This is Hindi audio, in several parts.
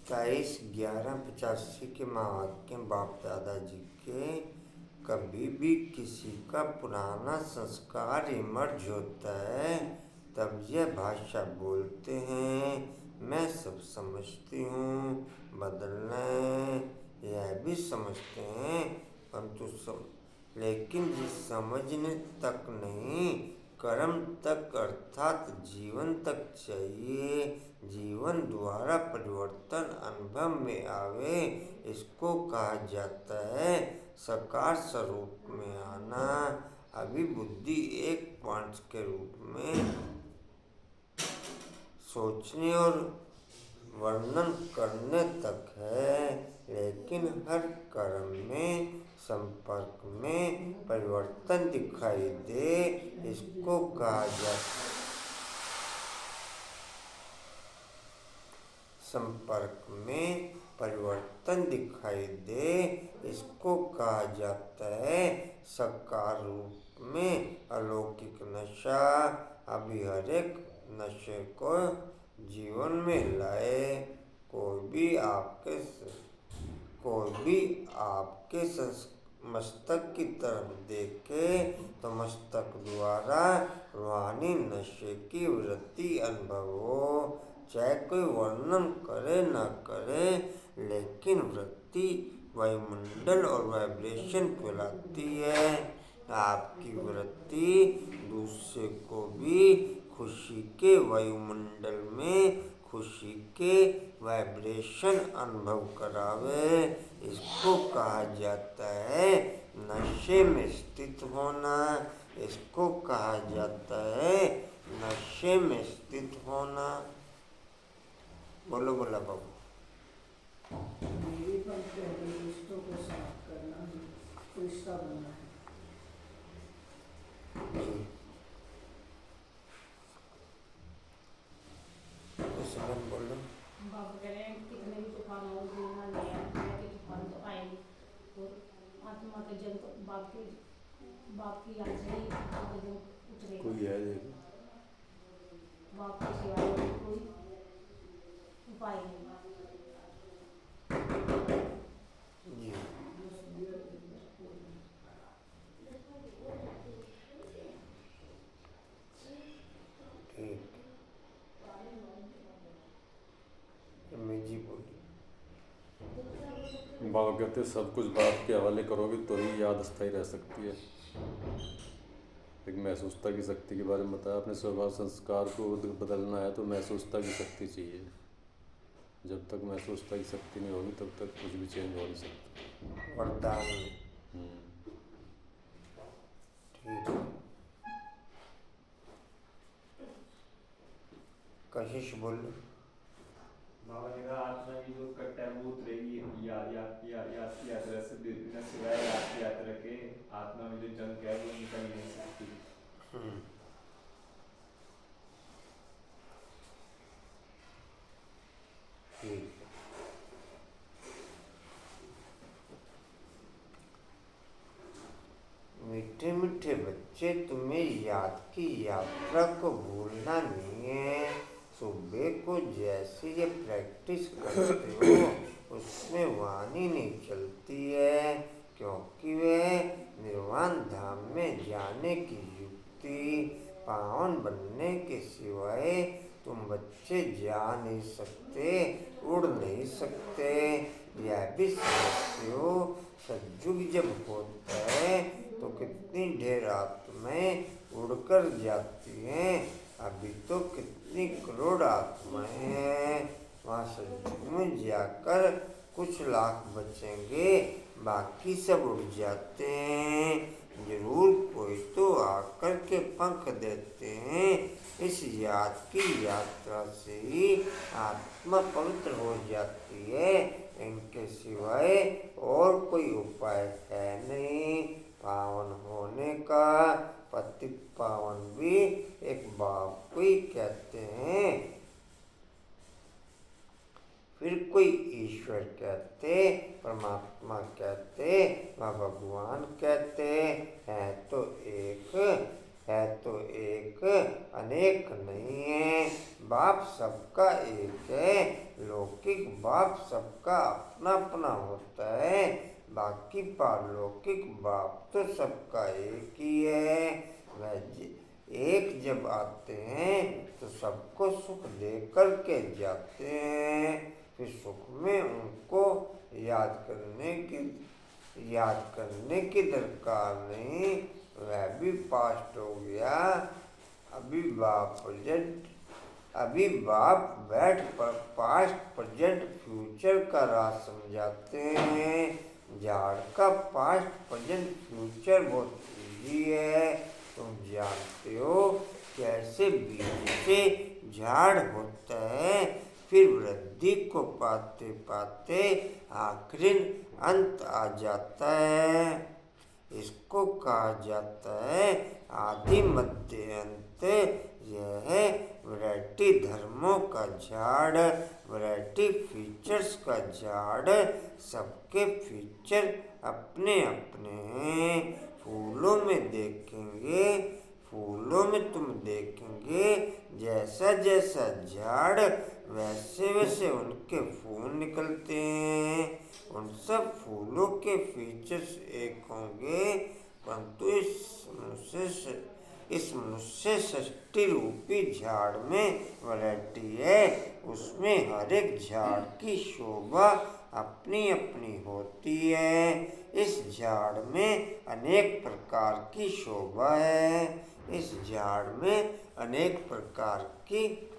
23/11/85 के महावाक्य बाप दादाजी के। कभी भी किसी का पुराना संस्कार इमर्ज होता है तब यह भाषा बोलते हैं, मैं सब समझती हूँ, बदलना है यह भी समझते हैं, परंतु लेकिन जिस समझने तक नहीं, कर्म तक अर्थात जीवन तक चाहिए। जीवन द्वारा परिवर्तन अनुभव में आवे, इसको कहा जाता है साकार स्वरूप में आना। अभी बुद्धि एक पॉइंट के रूप में सोचने और वर्णन करने तक है, लेकिन हर कर्म में संपर्क में परिवर्तन दिखाई दे, इसको कहा जाता है संपर्क में परिवर्तन दिखाई दे, इसको कहा जाता है साकार रूप में अलौकिक नशा। अभी हर एक नशे को जीवन में लाए, कोई भी आपके मस्तक की तरफ देखे तो मस्तक द्वारा रूहानी नशे की वृत्ति अनुभव हो, चाहे कोई वर्णन करे न करे, लेकिन वृत्ति वायुमंडल और वाइब्रेशन फैलाती है। आपकी वृत्ति दूसरे को भी खुशी के वायुमंडल में खुशी के वाइब्रेशन अनुभव करावे, इसको कहा जाता है नशे में स्थित होना। इसको कहा जाता है नशे में स्थित होना। बोलो बोला बाबू। मेरे पर पहले रिश्तों को साफ करना, रिश्ता बनना है। बोलो। बाबू कह रहे हैं कितने भी तूफान हो, देना लिया कि तूफान तो आएंगे, और आत्मा के जन तो बाप की याद से ही आत्मा के जन उतरेगा। कोई है देखो बाप के सिवाय कोई उपाय नहीं। जी ठीक। अम्मी जी बोली। बाबा कहते हैं सब कुछ बाप के हवाले करोगे तो ही याद स्थायी रह सकती है। एक महसूसता की शक्ति के बारे में बताया अपने स्वभाव संस्कार को बदलना है तो महसूसता की शक्ति चाहिए। जब तक महसूसता की शक्ति नहीं होगी तब तक कुछ भी चेंज हो नहीं सकता। वरदान ठीक है। कशिश बोल। बाबा ने कहा आत्मा की जो कट्टा है वो उतरेगी यात्रा से बिना सिवाय यात्रा के आत्मा में जो जंग है वो निकल नहीं सकती। ठीक है। मीठे मीठे बच्चे, तुम्हें याद की यात्रा को भूलना नहीं है। सुबह को जैसे ये प्रैक्टिस करते हो उसमें वाणी नहीं चलती है, क्योंकि वे निर्वाण धाम में जाने की युक्ति पावन बनने के सिवाय तुम बच्चे जा नहीं सकते, उड़ नहीं सकते। यह भी समझते हो सतयुग जब होता है तो कितनी ढेर आत्माएं उड़कर जाती हैं। अभी तो कितनी करोड़ आत्माएं हैं। वहाँ सतयुग में जाकर कुछ लाख बचेंगे, बाकी सब उड़ जाते हैं। जरूर कोई तो आकर के पंख देते हैं। इस याद की यात्रा से ही आत्मा पवित्र हो जाती है। इनके सिवाय और कोई उपाय है नहीं पावन होने का। पतित पावन भी एक बाप को ही कहते हैं, फिर कोई ईश्वर कहते, परमात्मा कहते, व भगवान कहते हैं। तो एक अनेक नहीं है। बाप सबका एक है। लौकिक बाप सबका अपना अपना होता है, बाकी पारलौकिक बाप तो सबका एक ही है। वह एक जब आते हैं तो सबको सुख दे करके जाते हैं। फिर सुख में उनको याद करने की दरकार नहीं। वह भी पास्ट हो गया। अभी बाप बैठ पर पास्ट प्रेजेंट फ्यूचर का राज समझाते हैं। झाड़ का पास्ट प्रेजेंट फ्यूचर बहुत इजी है। तुम जानते हो कैसे बीज से झाड़ होता है, फिर वृद्धि को पाते पाते आखिरी अंत आ जाता है। इसको कहा जाता है आदि मध्य अंत। यह है वैरायटी धर्मों का झाड़, वैरायटी फीचर्स का झाड़। सबके फीचर अपने अपने हैं। फूलों में तुम देखेंगे जैसा जैसा झाड़ वैसे वैसे उनके फूल निकलते हैं। उन सब फूलों के फीचर्स एक होंगे, परंतु इस मनुष्य सृष्टि रूपी झाड़ में वैरायटी है। उसमें हर एक झाड़ की शोभा अपनी अपनी होती है। इस झाड़ में अनेक प्रकार की शोभा है। इस झाड़ में अनेक प्रकार की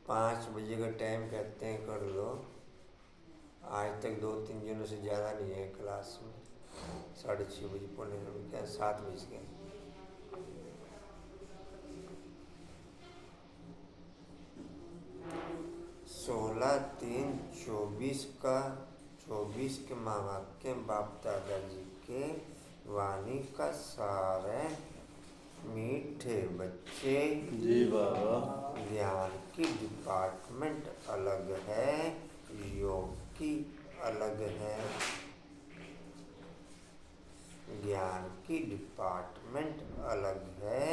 पाँच बजे का टाइम कहते हैं कर लो। आज तक 2-3 जनों से ज़्यादा नहीं है क्लास में। 6:30 बजे पढ़ने में क्या 7 बज गए। 16-3-24 का 24 के महावाक्य बाप दादाजी के वाणी का सार है। मीठे बच्चे जी बाबा। ज्ञान की डिपार्टमेंट अलग है, योग की अलग है। की डिपार्टमेंट अलग है,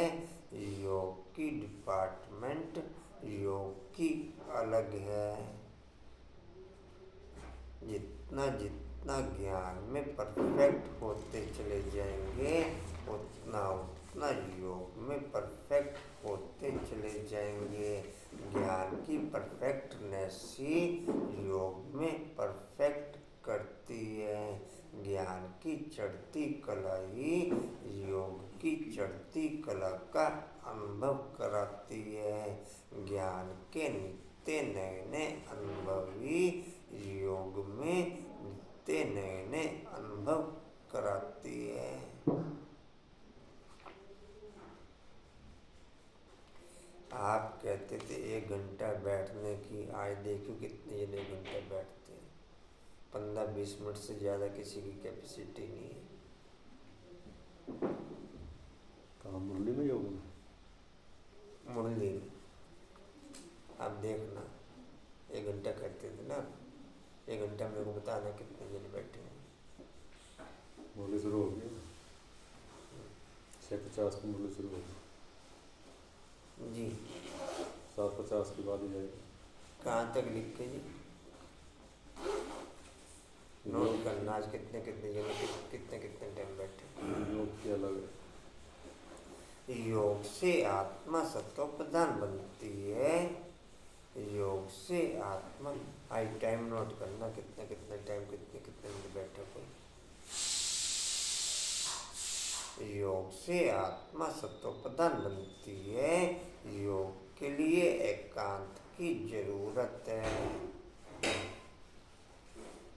योग की डिपार्टमेंट योग की अलग है। जितना जितना ज्ञान में परफेक्ट होते चले जाएंगे उतना उतना योग में परफेक्ट होते चले जाएंगे। ज्ञान की परफेक्टनेस ही योग में परफेक्ट करती है। ज्ञान की चढ़ती कला ही योग की चढ़ती कला का अनुभव कराती है। ज्ञान के नित्य नए नए अनुभव ही योग में नित्य नए नए अनुभव कराती है। आप कहते थे 1 घंटा बैठने की, आज देखो कितने जने 1 घंटा बैठते हैं। 15-20 मिनट से ज़्यादा किसी की कैपेसिटी नहीं है। कहाँ मुरली में योग में? मुरली में आप देखना 1 घंटा करते थे ना, 1 घंटा मेरे को बताना कितने जने बैठे हैं। मुरली शुरू हो गई 6:50 की मुरली शुरू होगी जी। 7:50 के बाद ही जाएगा। कहाँ तक लिख के जी नोट करना, आज कितने कितने जने कितने कितने टाइम बैठे। योग की अलग है। योग से आत्मा सत्व प्रधान बनती है। योग से आत्मा, आज टाइम नोट करना कितने कितने टाइम कितने कितने मिनट बैठे कोई। योग से आत्मा सत्व प्रधान बनती है। योग के लिए एकांत की जरूरत है।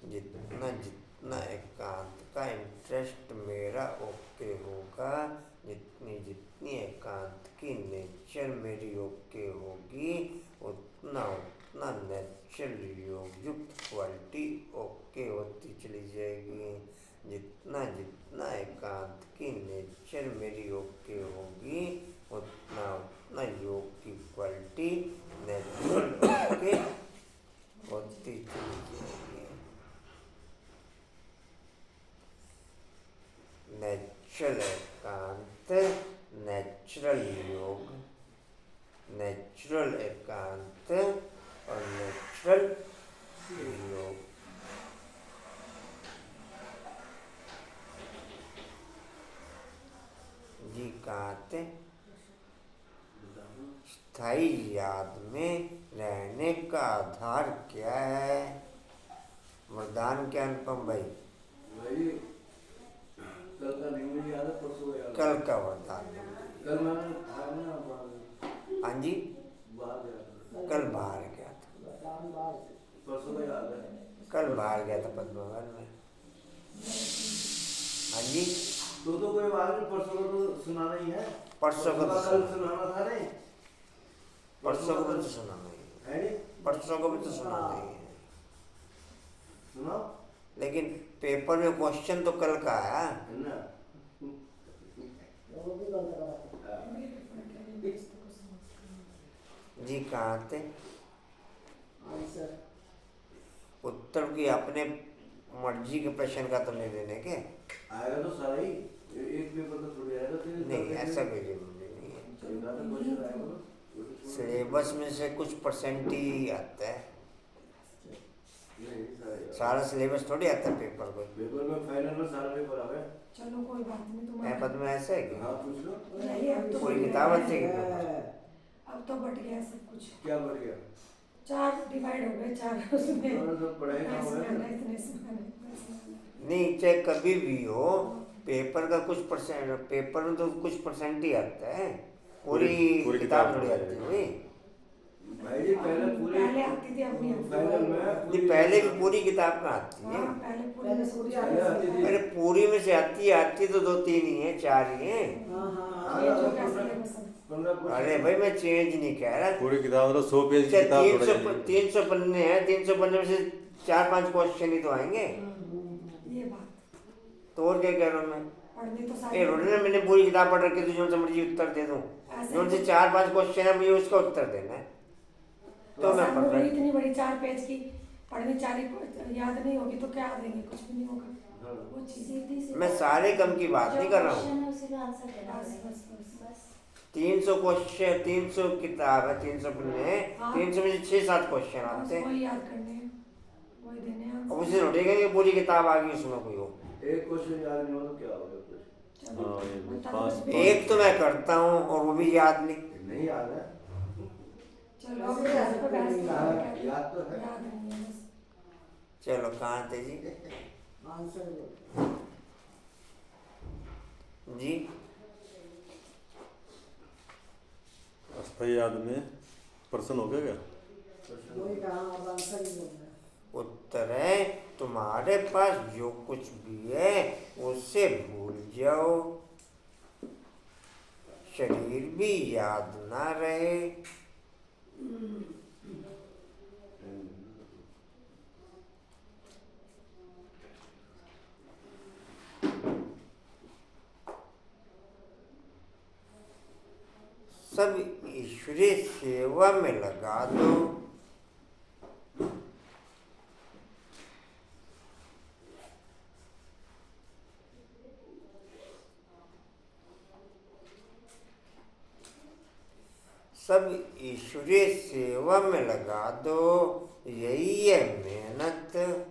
जितना जितना एकांत का इंटरेस्ट मेरा ओके होगा, जितनी जितनी एकांत की नेचर मेरी ओके होगी, उतना उतना नेचुरल योग युक्त क्वालिटी ओके होती चली जाएगी। जितना जितना एकांत की नेचर मेरी ओके होगी, उतना उतना योग की क्वालिटी नेचुरल ओके होती चली जाएगी। नेचुरल एकांत, नेचुरल योग, नेचुरल एकांत और नेचुरल योग। जी कहाँ थे? स्थायी याद में रहने का आधार क्या है? वरदान क्या अनुपम भाई? कल का वरदान। हाँ जी, कल बाहर गया था, कल बाहर गया था पद्मवन में। हाँ जी, तो कोई बात नहीं, परसों को तो सुनाना ही है। परसों को तो कल सुनाना था नहीं, परसों को भी तो सुनाना ही है, परसों को भी तो सुनाना ही है। सुनाओ, लेकिन पेपर में क्वेश्चन तो कल का आया है ना। जी। कहाँ थे? आंसर उत्तर की अपने मर्जी के प्रश्न का तो नहीं देने के। आएगा तो सारा ही, एक पेपर तो थोड़ी आएगा। नहीं, ऐसा कोई जरूरी नहीं है। सिलेबस में से कुछ परसेंट ही आता है, सारा सिलेबस थोड़ी आता है पेपर को। पेपर में फाइनल में सारा पेपर आवे। चलो कोई बात नहीं, है तुम्हारा पद में ऐसा है कि हाँ पूछ लो, नहीं, अब तो पूरी किताब अच्छी है कि अब तो बढ़ गया सब कुछ। क्या बढ़ गया? 4 डिवाइड हो गए, 4 उसमें और तो पढ़ाई ना हो इतने रहा नहीं, चाहे कभी भी हो पेपर का कुछ परसेंट, पेपर में तो कुछ परसेंट ही आता है, पूरी किताब थोड़ी आती है भाई। भाई जी पहले आती थी, अपनी फाइनल में नहीं, पहले भी पूरी किताब का आती है। हाँ, पहले पूरी में पूरी पहले आती थी। अरे पूरी में से आती तो 2-3 ही है, 4 ही है। चेंज हो गया सिलेबस अब। 15 अरे भाई मैं चेंज नहीं कह रहा। पूरी किताब मतलब 100 पेज की किताब थोड़ा 300 पन्ने हैं, 300 पन्ने में से 4-5 क्वेश्चन ही तो आएंगे। ये बात तो और क्या कह रहा हूँ मैं? पढ़नी तो ए सारी रोटी ना, मैंने पूरी किताब पढ़ रखी, तो जो से मर्जी उत्तर दे दूँ, जो से 4-5 क्वेश्चन है मुझे उसका उत्तर देना है, तो मैं पढ़ रहा हूँ। इतनी बड़ी 4 पेज की पढ़नी, 4 याद नहीं होगी तो क्या देंगे, कुछ भी नहीं होगा। वो चीज़ सीधी सी मैं सारे कम की बात नहीं कर रहा हूँ। क्वेश्चन है उसी का आंसर देना बस पड़ेगा। बस बस बस 300 क्वेश्चन, 300 किताब है, 300 पन्ने हैं, हाँ। 300 में से 6-7 क्वेश्चन बस आते हैं। वही याद करने हैं, वही देने हैं अब आंसर। उसे लौटेगा कि पूरी किताब आ गई उसमें कोई हो। एक क्वेश्चन याद नहीं हो तो क्या होगा कुछ? चलो हाँ, ये बता पाँच- दो। एक तो मैं करता हूँ और वो भी याद नहीं। नहीं याद है? चलो अब वैसे याद इस पर बहस नहीं याद- करेंगे। याद तो है। याद नहीं है बस। चलो कहाँ थे जी? आंसर दो। जी अस्थायी याद में प्रश्न हो गया क्या? वही कहा, अब आंसर ही बोलना है। उत्तर है तुम्हारे पास जो कुछ भी है उसे भूल जाओ, शरीर भी याद ना रहे। सब ईश्वरीय सेवा में लगा दो। सब ईश्वरीय सेवा में लगा दो, यही है मेहनत।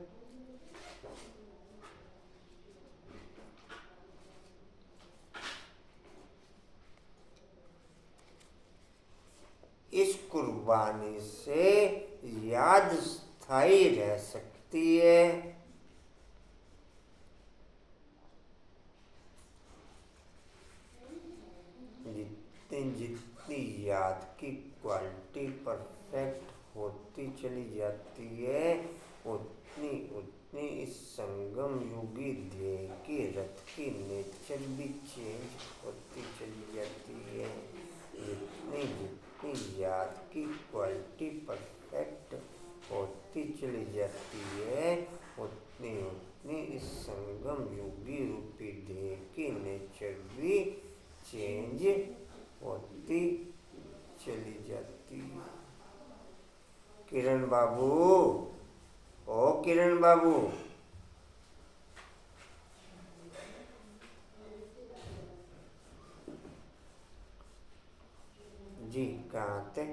इस कुर्बानी से याद स्थायी रह सकती है। जितनी जितनी याद की क्वालिटी परफेक्ट होती चली जाती है, उतनी उतनी इस संगम युगी ध्येय की रथ की नेचर भी चेंज होती चली जाती है। जितनी जितनी याद की क्वालिटी परफेक्ट होती चली जाती है, उतनी उतनी इस संगम युगी रूपी ध्येय की नेचर भी चेंज होती चली जाती है। किरण बाबू, ओ किरण बाबू, जी कहाँ थे?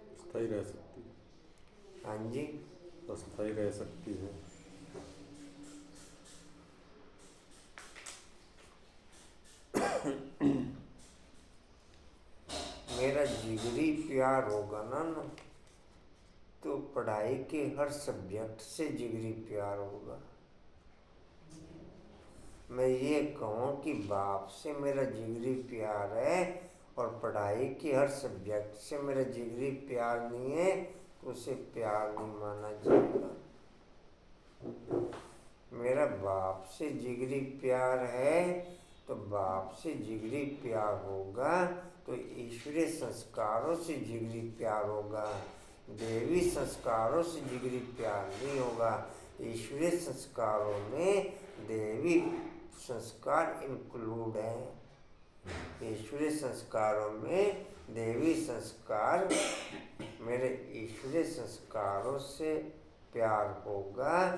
अस्थायी रह सकती है। हाँ जी, अस्थायी रह सकती है। मेरा जिगरी प्यार होगा ना तो पढ़ाई के हर सब्जेक्ट से जिगरी प्यार होगा। मैं ये कहूँ कि बाप से मेरा जिगरी प्यार है और पढ़ाई के हर सब्जेक्ट से मेरा जिगरी प्यार नहीं है, तो उसे प्यार नहीं माना जाएगा। मेरा बाप से जिगरी प्यार है तो बाप से जिगरी प्यार होगा, तो ईश्वरीय संस्कारों से जिगरी प्यार होगा। देवी संस्कारों से जिगरी प्यार नहीं होगा। ईश्वरीय संस्कारों में देवी संस्कार इंक्लूड हैं। ईश्वरीय संस्कारों में देवी संस्कार, मेरे ईश्वरीय संस्कारों से प्यार होगा।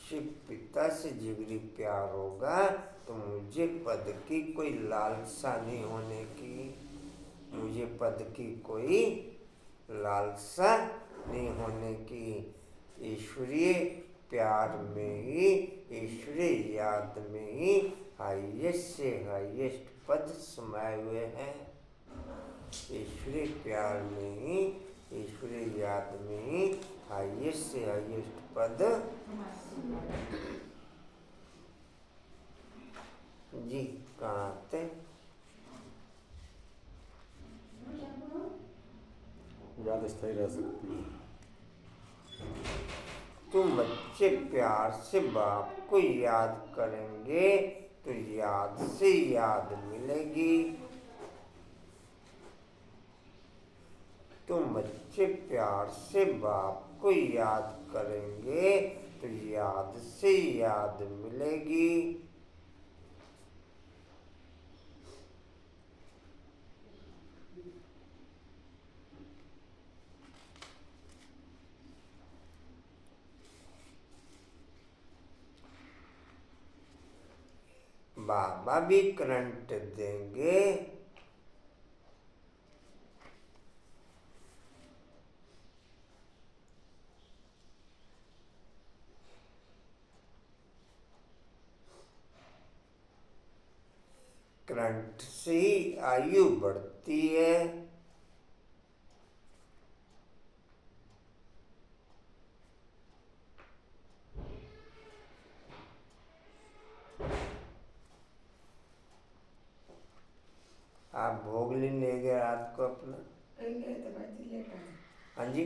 शिव पिता से जिगरी प्यार होगा तो मुझे पद की कोई लालसा नहीं होने की, मुझे पद की कोई लालसा नहीं होने की। ईश्वरीय प्यार में ही, ईश्वरीय याद में ही हाईएस्ट से हाईएस्ट पद समाये हुए हैं। ईश्वरीय प्यार में ही, ईश्वरीय याद में ही हाईएस्ट से हाईएस्ट पद जी कहाँ थे? याद अस्थायी रह सकती है। तुम बच्चे प्यार से बाप को याद करेंगे तो याद से याद मिलेगी। तुम बच्चे प्यार से बाप को याद करेंगे तो याद से याद मिलेगी। बाबा भी करंट देंगे। करंट से ही आयु बढ़ती है। आप भोग ले गए रात को अपना? कहीं गए थे भाई जी, लेट आए। हाँ जी,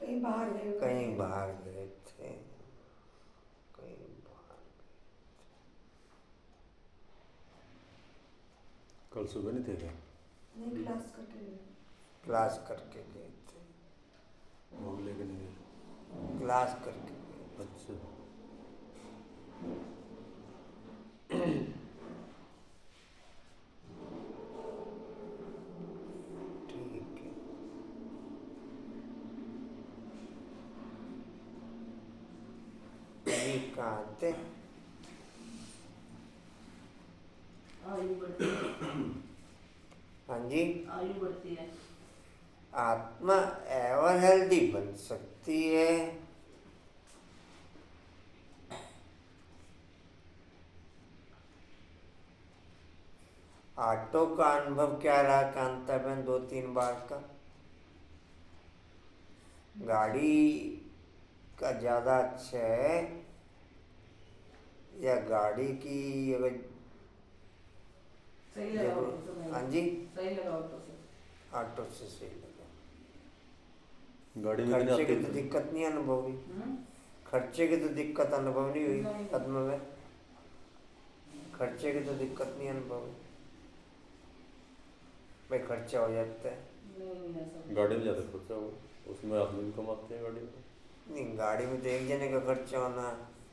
कहीं बाहर गए। कहीं बाहर गए थे, कहीं बाहर। कल सुबह नहीं थे क्या? नहीं, क्लास करके गए। क्लास करके गए थे, भोग लेके नहीं गए? क्लास करके गए। अच्छा। ठीक है। अभी कहाँ थे? आयु बढ़ती है। हाँ जी, आयु बढ़ती है। आत्मा एवर हेल्दी बन सकती है। ऑटो का अनुभव क्या रहा कांताबेन 2-3 बार का? गाड़ी का ज़्यादा अच्छा है या गाड़ी की अगर सही लगा ऑटो से। हाँ जी, सही लगा ऑटो से। ऑटो से सही लगा। गाड़ी में खर्चे की आते तो दिक्कत नहीं अनुभव हुई? खर्चे की तो दिक्कत अनुभव नहीं हुई नहीं। पद्म में? खर्चे की तो दिक्कत नहीं अनुभव हुई भाई? खर्चा हो जाता है। नहीं ऐसा। गाड़ी में ज़्यादा खर्चा हो, उसमें आदमी भी कमाते हैं गाड़ी में। नहीं, गाड़ी में तो एक जने का खर्चा होना,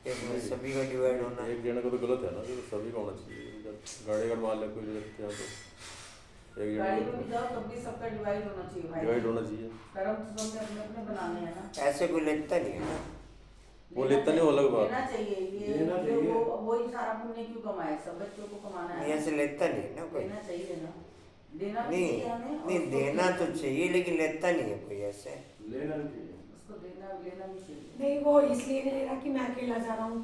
एक में सभी का डिवाइड होना। एक जने को तो गलत है ना, तो सभी का होना चाहिए। जब गाड़ी अगर मान ले कोई लेते हैं तो एक गाड़ी जने में भी जाओ तब भी सबका डिवाइड होना चाहिए भाई। डिवाइड होना चाहिए। कर्म तो सबने अपने अपने बनाने हैं ना। ऐसे कोई लेता नहीं है ना। वो लेता नहीं, वो अलग बात। लेना चाहिए ये। लेना चाहिए। वो ही सारा पुण्य क्यों कमाए, सब बच्चों को कमाना नहीं, है। ऐसे लेता नहीं है ना कोई। देना चाहिए ना। देना भी नहीं चाहिए हमें। और नहीं, उसको देना तो चाहिए लेकिन लेता नहीं है कोई ऐसे। लेना नहीं चाहिए। उसको देना लेना भी चाहिए। नहीं, वो इसलिए नहीं ले रहा कि मैं अकेला जा रहा हूँ,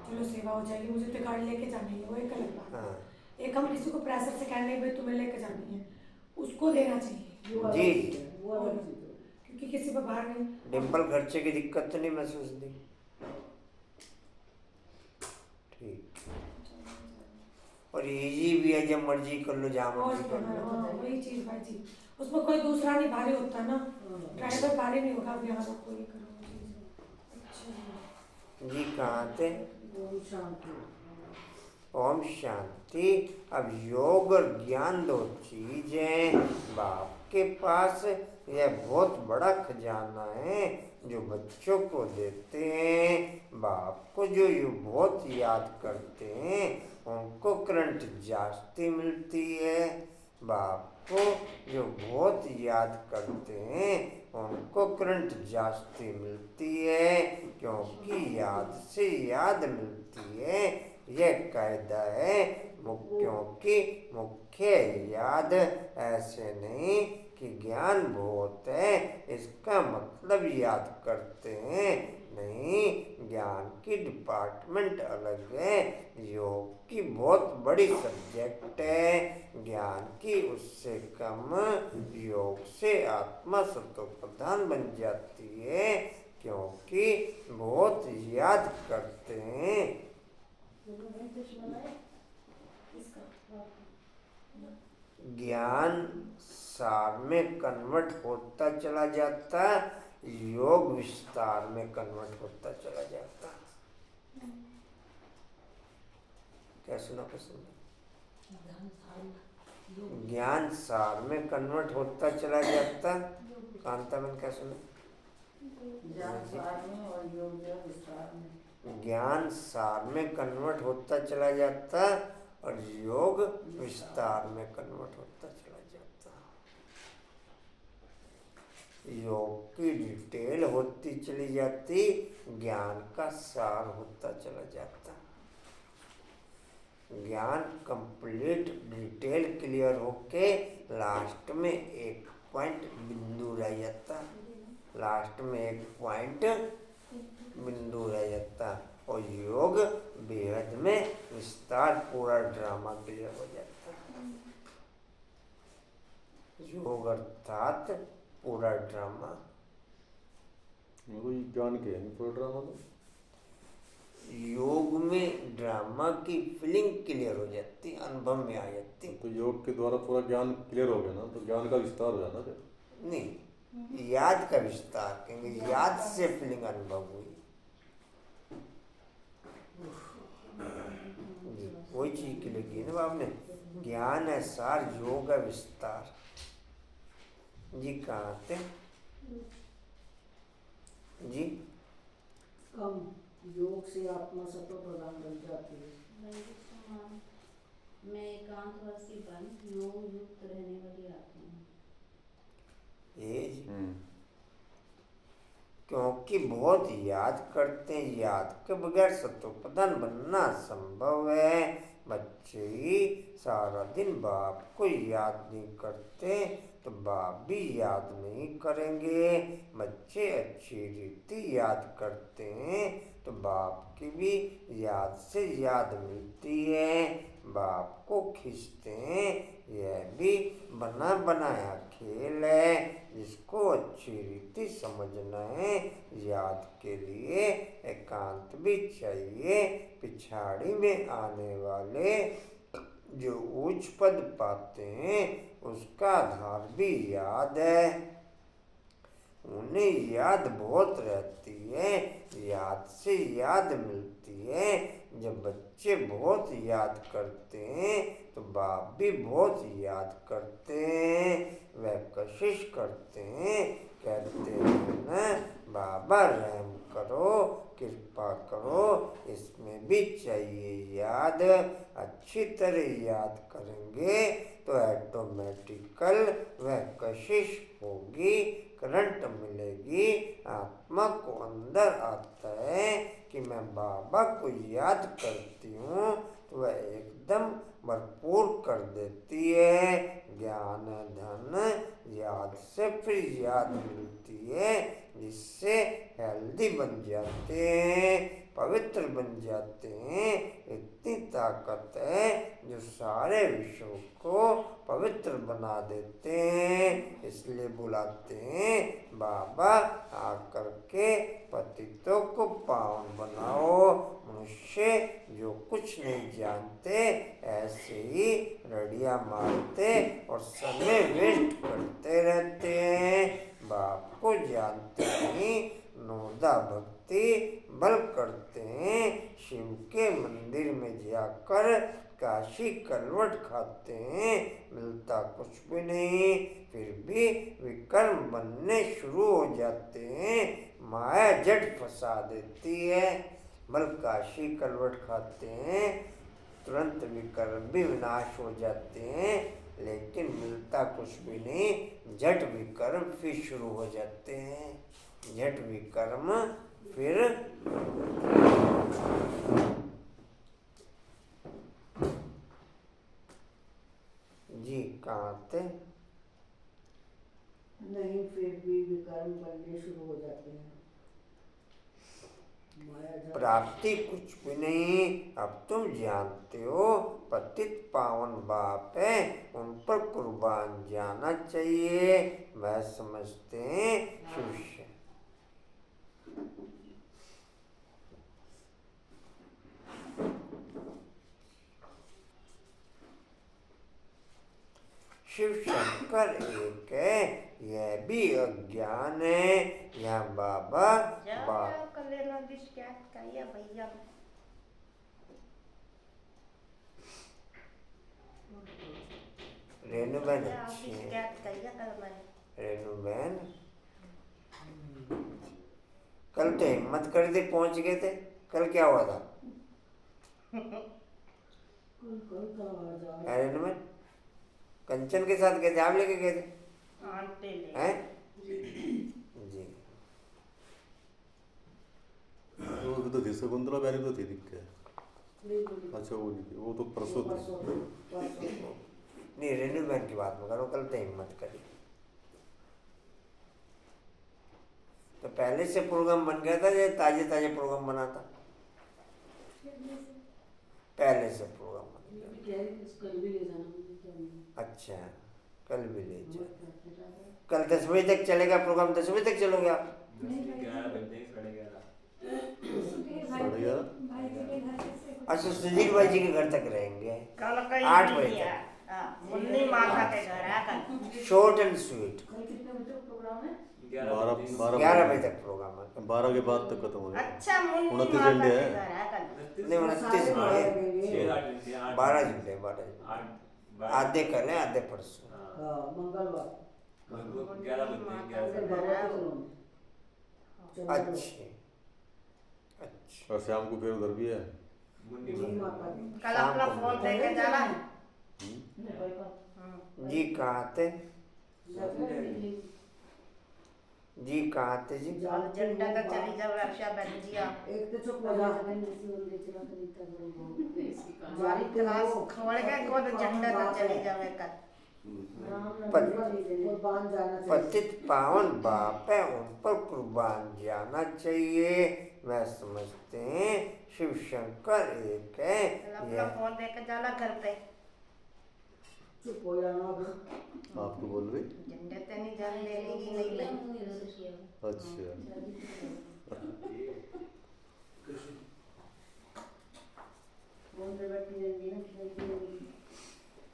चलो सेवा हो जाएगी, मुझे तो गाड़ी लेके जानी है, वो एक अलग बात है। हाँ एक हम किसी को प्रेशर से कहने नहीं भाई तुम्हें लेके जानी है, उसको देना चाहिए। वो अलग जी। चीज़ है, वो अलग चीज़ है। क्योंकि किसी पर भार नहीं। डिम्पल खर्चे की दिक्कत तो नहीं महसूस दी? ठीक। और इजी भी है, जब मर्जी कर लो, जहाँ और मर्जी कर लो। हाँ, वही चीज़ भाई जी, उसमें कोई दूसरा नहीं भारी होता ना, ड्राइवर भारी नहीं होगा, अब यहाँ रखो ये करो वो चीज़। अच्छा जी कहाँ थे? ओम शांति। ओम शांति। अब योग और ज्ञान 2 चीजें बाप के पास, यह बहुत बड़ा खजाना है जो बच्चों को देते हैं। बाप को जो ये बहुत याद करते हैं उनको करंट जास्ती मिलती है। बाप को जो बहुत याद करते हैं उनको करंट जास्ती मिलती है, क्योंकि याद से याद मिलती है, यह कायदा है। क्योंकि मुख्य याद ऐसे नहीं कि ज्ञान बहुत है इसका मतलब याद करते हैं, नहीं, ज्ञान की डिपार्टमेंट अलग है। योग की बहुत बड़ी सब्जेक्ट है, ज्ञान की उससे कम। योग से आत्मा सत्व प्रधान बन जाती है क्योंकि बहुत याद करते हैं। ज्ञान सार में कन्वर्ट होता चला जाता, योग विस्तार में कन्वर्ट होता चला जाता। क्या सुना पसंद? ज्ञान सार में कन्वर्ट होता चला जाता। कांता में क्या सुना? ज्ञान सार में और योग विस्तार में। ज्ञान सार में कन्वर्ट होता चला जाता और योग विस्तार में कन्वर्ट होता चला जाता। योग की डिटेल होती चली जाती, ज्ञान का सार होता चला जाता। ज्ञान कंप्लीट डिटेल क्लियर होके लास्ट में एक पॉइंट बिंदु रह जाता, लास्ट में एक पॉइंट बिंदु रह जाता और योग बेहद में विस्तार पूरा ड्रामा क्लियर हो जाता। योग अर्थात पूरा ड्रामा। कोई ज्ञान के है नहीं पूरा ड्रामा तो। योग में ड्रामा की फीलिंग क्लियर हो जाती, अनुभव में आ जाती। तो योग के द्वारा पूरा ज्ञान क्लियर हो गया ना, तो ज्ञान का विस्तार हो जाना फिर। नहीं, याद का विस्तार, क्योंकि याद से फीलिंग अनुभव हुई। वही चीज के लिए की ना आपने, ज्ञान है सार, योग है विस्तार। जी कहाँ थे जी? कम योग से आत्मा सत्व प्रदान बन जाती है। मैं एकांतवासी बन योग युक्त रहने वाली आत्मा हूँ। ये क्योंकि बहुत याद करते हैं, याद के बगैर सत्वप्रधान बनना संभव है। बच्चे ही सारा दिन बाप को याद नहीं करते तो बाप भी याद नहीं करेंगे। बच्चे अच्छी रीति याद करते हैं तो बाप की भी याद से याद मिलती है, बाप को खींचते हैं। यह भी बना बनाया खेल है जिसको अच्छी रीति समझना है। याद के लिए एकांत भी चाहिए। पिछाड़ी में आने वाले जो उच्च पद पाते हैं उसका आधार भी याद है। उन्हें याद बहुत रहती है, याद से याद मिलती है। जब बच्चे बहुत याद करते हैं तो बाप भी बहुत याद करते हैं। वह कशिश करते हैं, कहते हैं ना बाबा रहम करो, कृपा करो, इसमें भी चाहिए याद। अच्छी तरह याद करेंगे तो ऑटोमेटिकल वह कशिश होगी, करंट मिलेगी। आत्मा को अंदर आता है कि मैं बाबा को याद करती हूँ तो वह एकदम भरपूर कर देती है। ज्ञान धन याद से फिर याद मिलती है जिससे हेल्दी बन जाते हैं, पवित्र बन जाते हैं। इतनी ताकत है जो सारे विश्व को पवित्र बना देते हैं। इसलिए बुलाते हैं बाबा आकर के पतितों को पावन बनाओ। मनुष्य जो कुछ नहीं जानते ऐसे ही रड़िया मारते और समय वेस्ट करते रहते हैं। बाप को जानते नहीं, नोदा भक्ति बल करते हैं। शिव के मंदिर में जाकर काशी कलवट खाते हैं, मिलता कुछ भी नहीं, फिर भी विकर्म बनने शुरू हो जाते हैं। माया जट फंसा देती है। बल काशी कलवट खाते हैं, तुरंत विकर्म भी विनाश हो जाते हैं, लेकिन मिलता कुछ भी नहीं। झट विकर्म फिर शुरू हो जाते हैं। झट विकर्म फिर जी कहाँ थे? नहीं, फिर भी विकर्म बनने शुरू हो जाते हैं। प्राप्ति कुछ भी नहीं। अब तुम जानते हो पतित पावन बाप है, उन पर कुर्बान जाना चाहिए। वह समझते हैं शिष्य शिव शंकर एक है, यह भी अज्ञान है। यह बाबा बाप रेणु बहन अच्छी है। रेणु बहन कल तो हिम्मत कर दी, पहुंच गए थे। कल क्या हुआ था? रेणु बहन कंचन के साथ गए थे, आप लेके गए थे हैं? जी तो थी शकुंतला बहन तो थी दिक्कत। बिल्कुल अच्छा वो नहीं, वो तो परसों थी। परसों नहीं, रेनू बहन की बात में करो, कल तो हिम्मत करी। तो पहले से प्रोग्राम बन गया था या ताजे ताजे प्रोग्राम बना था? पहले से प्रोग्राम बन गया। कह रही थी कल भी ले जाना मुझे, क्या नहीं अच्छा, कल भी ले जाओ। जाना। कल 10 बजे तक चलेगा प्रोग्राम, 10 बजे तक चलोगे आप? 11 बजे 11:30। 11:30। अच्छा, सुधीर भाई जी के घर तक रहेंगे। कल कहीं 8 नहीं बजे है। तक। हाँ, मुन्नी माता के घर है कल। Short and sweet. कल कितने बजे तक प्रोग्राम है? 11 बजे तक प्रोग्राम है। 12 के बाद तक खत्म हो जाएगा। अच्छा, मुन्नी 29 माता घंटे के है। घर है कल। नहीं, 29 12 में लगेंगे। 12 जुलाई, 12 आधे कल है, आधे परसों। हाँ, मंगलवार। 11 बजे फिर भगवती कॉलोनी। अच्छे, अच्छा। और शाम को फिर उधर भी है। मुन्नी माता की। कल अपना फोन दे के जाना। जी कहाँ थे? जी कहाँ थे जी? और झंडा का चली जाओ रक्षा बन जिया। एक तो चुप हो जा। हमारी क्लास खोल के खुद झंडा का चली जावे कल। कुर्बान जाना चाहिए। पतित पावन बाप है, उन पर कुर्बान जाना चाहिए। वह समझते हैं शिव शंकर एक है। अपना फोन दे के जाना घर पे। चुप हो जाना। आपको बोल रही? झंडे ते नहीं जान ले लेगी नहीं ले। अच्छा। फोन पे बैठी रहेंगी ना।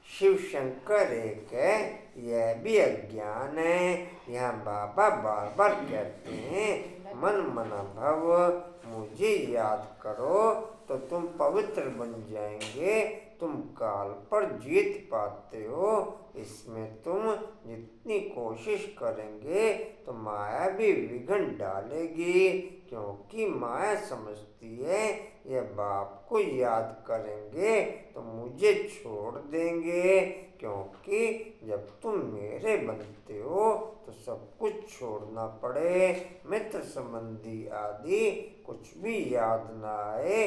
शिव शंकर एक है, यह भी अज्ञान है। यहाँ बाबा बार बार कहते हैं मन मना भव, मुझे याद करो तो तुम पवित्र बन जाएंगे। तुम काल पर जीत पाते हो। इसमें तुम जितनी कोशिश करेंगे तो माया भी विघ्न डालेगी, क्योंकि माया समझती है ये बाप को याद करेंगे तो मुझे छोड़ देंगे, क्योंकि जब तुम मेरे बनते हो तो सब कुछ छोड़ना पड़े। मित्र संबंधी आदि कुछ भी याद ना आए।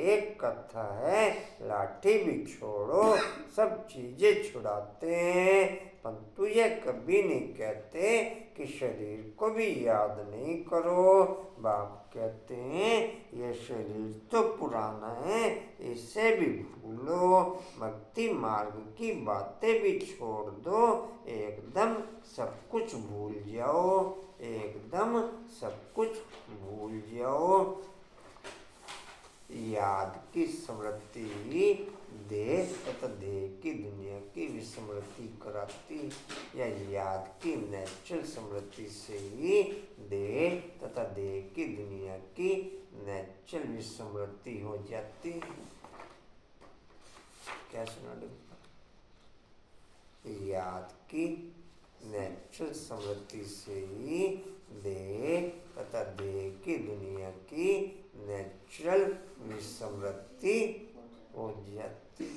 एक कथा है, लाठी भी छोड़ो सब चीजें छुड़ाते हैं, परंतु ये कभी नहीं कहते कि शरीर को भी याद नहीं करो। बाप कहते हैं यह शरीर तो पुराना है, इसे भी भूलो। भक्ति मार्ग की बातें भी छोड़ दो, एकदम सब कुछ भूल जाओ, एकदम सब कुछ भूल जाओ। याद की स्मृति देह तथा देह की दुनिया की विस्मृति कराती, या याद की नेचुरल स्मृति से ही देह तथा देह की दुनिया की नेचुरल विस्मृति हो जाती। क्या सुना डिम्पल? याद की नेचुरल स्मृति से ही देह तथा देह की दुनिया की नेचुरल विस्मृति हो जाती।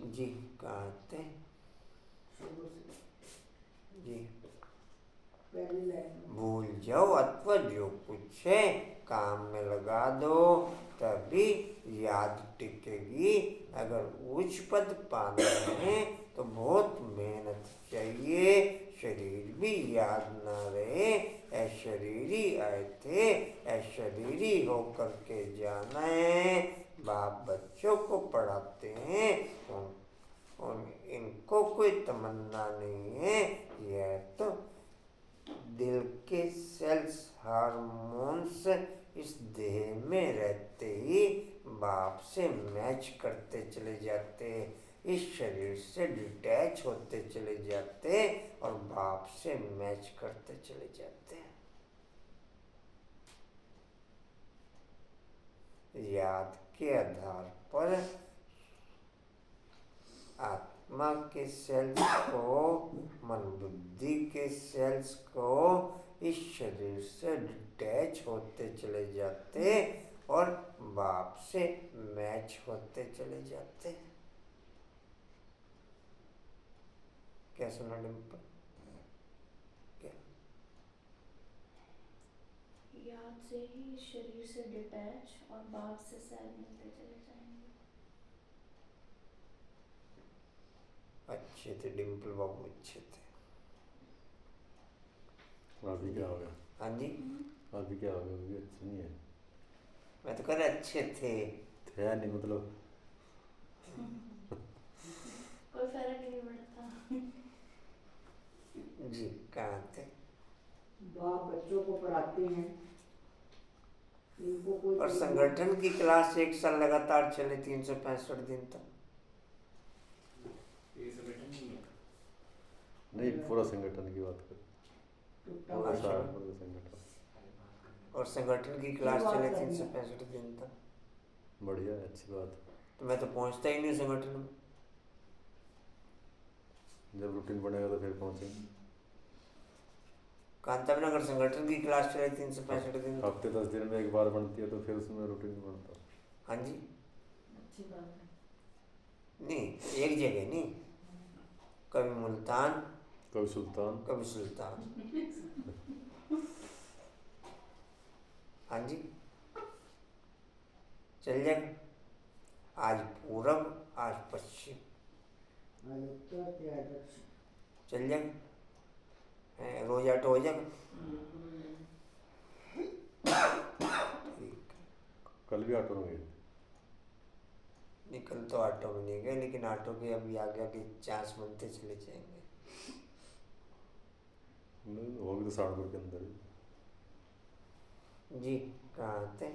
जी कहाँ थे जी? पहली लाइन। भूल जाओ अथवा जो कुछ है काम में लगा दो, तभी याद टिकेगी। अगर उच्च पद पाना है तो बहुत मेहनत चाहिए। शरीर भी याद ना रहे, अशरीरी आए थे, अशरीरी होकर के जाना है। बाप बच्चों को पढ़ाते हैं, इनको कोई तमन्ना नहीं है। यह तो दिल के सेल्स हार्मोन्स इस देह में रहते ही बाप से मैच करते चले जाते, इस शरीर से डिटैच होते चले जाते और बाप से मैच करते चले जाते। याद के आधार पर आत्मा के सेल्स को, मन बुद्धि के सेल्स को इस शरीर से डिटैच होते चले जाते और बाप से मैच होते चले जाते। क्या सुना डिम्पल? क्या? याद बाद से ही शरीर से डिटैच और बाप से सैर मिलते चले जाएंगे। अच्छे थे डिम्पल बाबू, अच्छे थे। अभी क्या हो गया? हाँ जी, अभी क्या हो गया? अभी अच्छे नहीं है। मैं तो कह रहा अच्छे थे। थे नहीं मतलब कोई फर्क नहीं पड़ता। जी, कहाँ थे? बाप बच्चों को पढ़ाते हैं, इनको कोई और संगठन की क्लास 1 साल लगातार चले, 365 दिन तक। ये संगठन नहीं है। नहीं, पूरा संगठन की बात कर, टूटा पूरा हुआ सारा है। पूरा संगठन। और संगठन की क्लास बात चले करनी है। 365 दिन तक। बढ़िया है, अच्छी बात है। तो मैं तो पहुंचता ही नहीं संगठन में। जब रूटीन बनेगा तो फिर पहुंचेंगे। कांताब नगर संगठन की क्लास चले 365 दिन तक। हफ्ते 10 दिन में एक बार बनती है तो फिर उसमें रूटीन बनता है। हाँ जी, अच्छी बात है। नहीं एक जगह नहीं, कभी मुल्तान, कभी सुल्तान, कभी सुल्तान। हाँ जी, चल जाए। आज पूरब, आज पश्चिम, आज उत्तर ते आज दक्षिण। चल जाए। रोज आठ हो जाए। कल भी ऑटो में गए। निकल तो ऑटो में नहीं गए, लेकिन ऑटो के अभी आगे आगे चांस बनते चले जाएंगे। होगी तो सहारनपुर के अंदर ही। जी, कहाँ थे?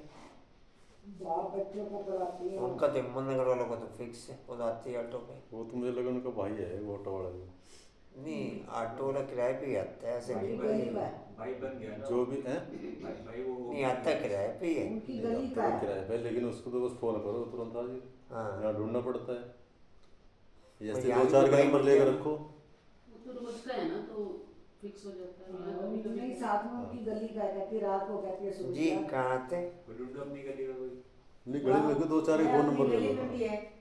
बाप बच्चों को पढ़ाते हैं। उनका तो हिम्मत नगर वालों का तो फिक्स है, वो तो आते ही ऑटो पे। वो तो मुझे लगा उनका भाई है, वो ऑटो वाला जो। नहीं, ऑटो वाला किराए पे ही आता है, ऐसे बड़ी नहीं। गली का है। भाई बन गया ना। जो भी है भाई वो नहीं आता, किराए पे ही है। उनकी गली का है। किराए पे, लेकिन उसको तो बस फोन करो तुरंत आ जाए। हाँ, यहाँ ढूंढना पड़ता है। और ऐसे यहाँ 2-4 भी का भाई नंबर मिलते लेकर हैं। रखो। वो तो रोज का है ना, तो फिक्स हो जाता है। यहाँ कभी कभी नहीं, साथ में उनकी गली का है, कहती है रात को, कहती है सुबह। जी, कहाँ थे? ढूंढो अपनी गली का कोई। नहीं, गली में 2-4 के फोन नंबर ले गली लो। में भी है।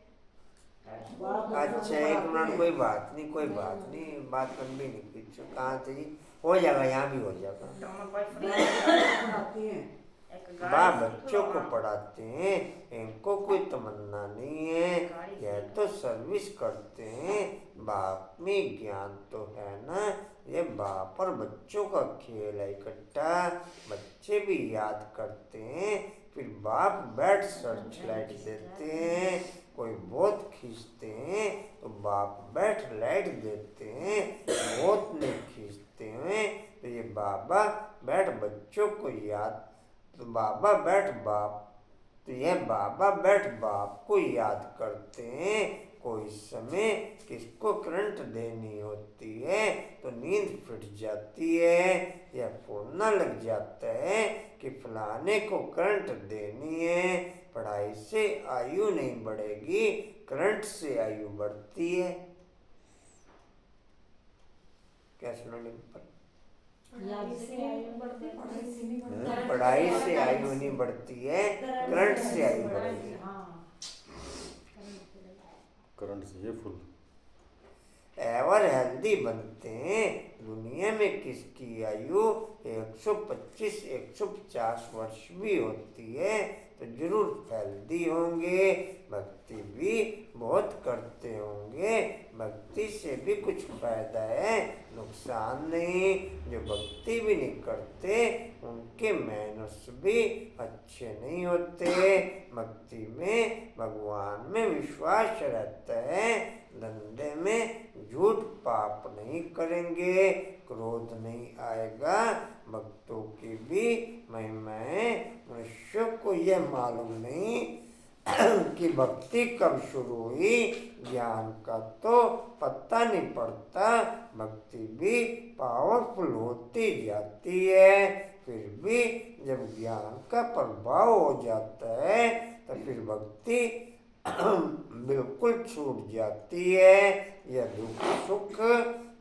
बाप बच्चों को अच्छा, एक पढ़ाते मिनट, हैं। कोई बात नहीं, कोई बात नहीं, बात लंबी नहीं पीछे। कहाँ थे जी? हो जाएगा, यहाँ भी हो जाएगा। पढ़ाते हैं। बाप बच्चों को पढ़ाते हैं, इनको कोई तमन्ना नहीं है, यह तो सर्विस करते हैं। बाप में ज्ञान तो है ना, ये बाप और बच्चों का खेल है इकट्ठा। बच्चे भी याद करते हैं, फिर बाप बैठ सर्च लाइट देते हैं। कोई बहुत खींचते हैं तो बाप बैठ लाइट देते हैं, बहुत नहीं खींचते हैं तो ये बाबा बैठ बच्चों को याद, तो बाबा बैठ बाप, तो यह बाबा बैठ बाप को याद करते हैं। कोई समय किसको करंट देनी होती है तो नींद फिट जाती है, या फोन लग जाता है कि फलाने को करंट देनी है। पढ़ाई से आयु नहीं बढ़ेगी, करंट से आयु बढ़ती है। क्या सुना डिम्पल? पढ़ाई से आयु बढ़ती, पढ़ाई से नहीं बढ़ती। पढ़ाई से आयु नहीं बढ़ती है, करंट से आयु बढ़ेगी। करंट से ये फुल एवर हेल्दी बनते हैं। दुनिया में किसकी आयु 125-150 वर्ष भी होती है तो जरूर हेल्दी होंगे। भक्ति भी बहुत करते होंगे, भक्ति से भी कुछ फायदा है, नुकसान नहीं। जो भक्ति भी नहीं करते उनके मैनर्स भी अच्छे नहीं होते। भक्ति में भगवान में विश्वास रहता है, धंधे में झूठ पाप नहीं करेंगे, क्रोध नहीं आएगा। भक्तों की भी महिमाएं मनुष्यों को यह मालूम नहीं कि भक्ति कब शुरू हुई, ज्ञान का तो पता नहीं पड़ता। भक्ति भी पावरफुल होती जाती है, फिर भी जब ज्ञान का प्रभाव हो जाता है तो फिर भक्ति बिल्कुल छूट जाती है। यह दुख सुख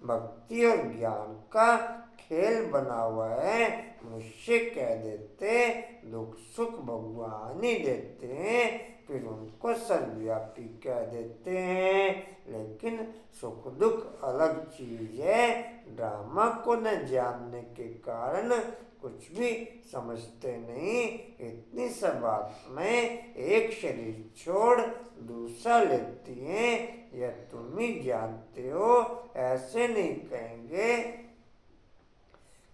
भक्ति और ज्ञान का खेल बना हुआ है। मनुष्य कह देते दुख सुख भगवान ही देते हैं, फिर उनको सर्वव्यापी कह देते हैं। लेकिन सुख दुख अलग चीज है। ड्रामा को न जानने के कारण कुछ भी समझते नहीं। इतनी सब आत्माएं एक शरीर छोड़ दूसरा लेती हैं, यह तुम ही जानते हो। ऐसे नहीं कहेंगे